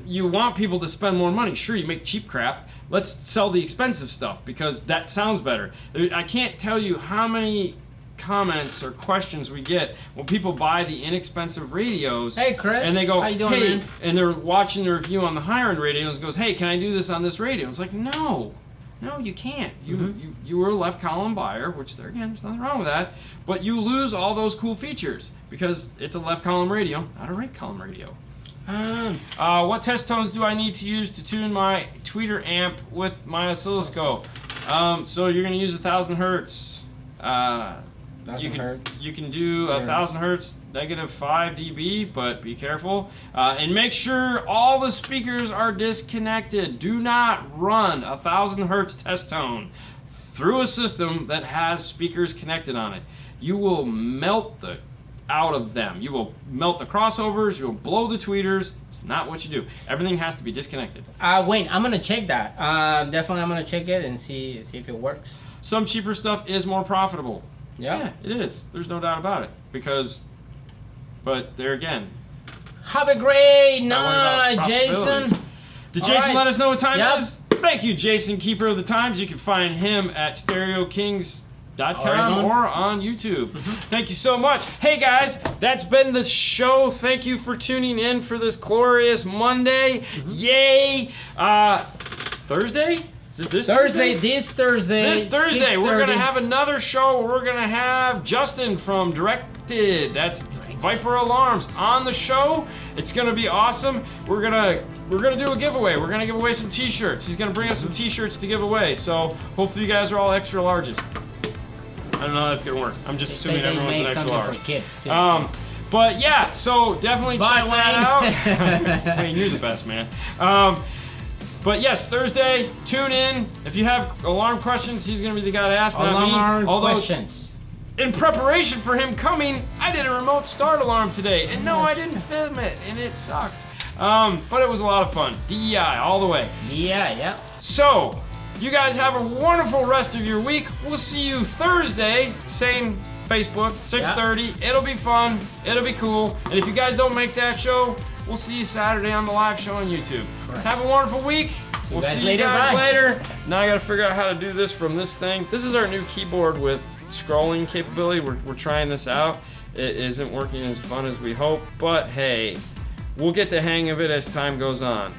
you want people to spend more money. Sure, you make cheap crap. Let's sell the expensive stuff, because that sounds better. I can't tell you how many comments or questions we get when people buy the inexpensive radios. Hey, Chris. And they go, how you doing, hey, man? and they're watching the review on the higher end radios and goes, hey, can I do this on this radio? It's like, no, you can't. You were a left column buyer, which there's nothing wrong with that, but you lose all those cool features because it's a left column radio, not a right column radio. What test tones do I need to use to tune my tweeter amp with my oscilloscope? So you're going to use 1,000 hertz. You can do 1,000 hertz negative 5 dB, but be careful. And make sure all the speakers are disconnected. Do not run 1,000 hertz test tone through a system that has speakers connected on it. You will melt the out of them. You will melt the crossovers, you will blow the tweeters. It's not what you do. Everything has to be disconnected. Wait, I'm gonna check that. Definitely I'm gonna check it and see if it works. Some cheaper stuff is more profitable. Yeah, it is. There's no doubt about it. But there again. Have a great night, Jason. Did Jason let us know what time Yep. it is? Thank you, Jason, keeper of the times. You can find him at StereoKings.com or on YouTube. Thank you so much. Hey guys, that's been the show. Thank you for tuning in for this glorious Monday. Yay! Thursday? Is it this Thursday? This Thursday. This Thursday, we're gonna have another show. We're gonna have Justin from Directed. That's Viper Alarms on the show. It's gonna be awesome. We're gonna do a giveaway. We're gonna give away some T-shirts. He's gonna bring us some T-shirts to give away. So hopefully you guys are all extra larges. I don't know how that's gonna work. I'm just assuming everyone's an extra large. For kids too. But yeah, so definitely check that out. Wayne, you're the best, man. But yes, Thursday, tune in. If you have alarm questions, he's gonna be the guy to ask, not me. Alarm questions. In preparation for him coming, I did a remote start alarm today, and no, I didn't film it, and it sucked. But it was a lot of fun. DEI all the way. Yeah. So, you guys have a wonderful rest of your week. We'll see you Thursday, same Facebook, 6:30. It'll be fun. It'll be cool. And if you guys don't make that show, we'll see you Saturday on the live show on YouTube. Right. Have a wonderful week. We'll see you guys later. Now I gotta figure out how to do this from this thing. This is our new keyboard with scrolling capability. We're trying this out. It isn't working as fun as we hope, but hey, we'll get the hang of it as time goes on.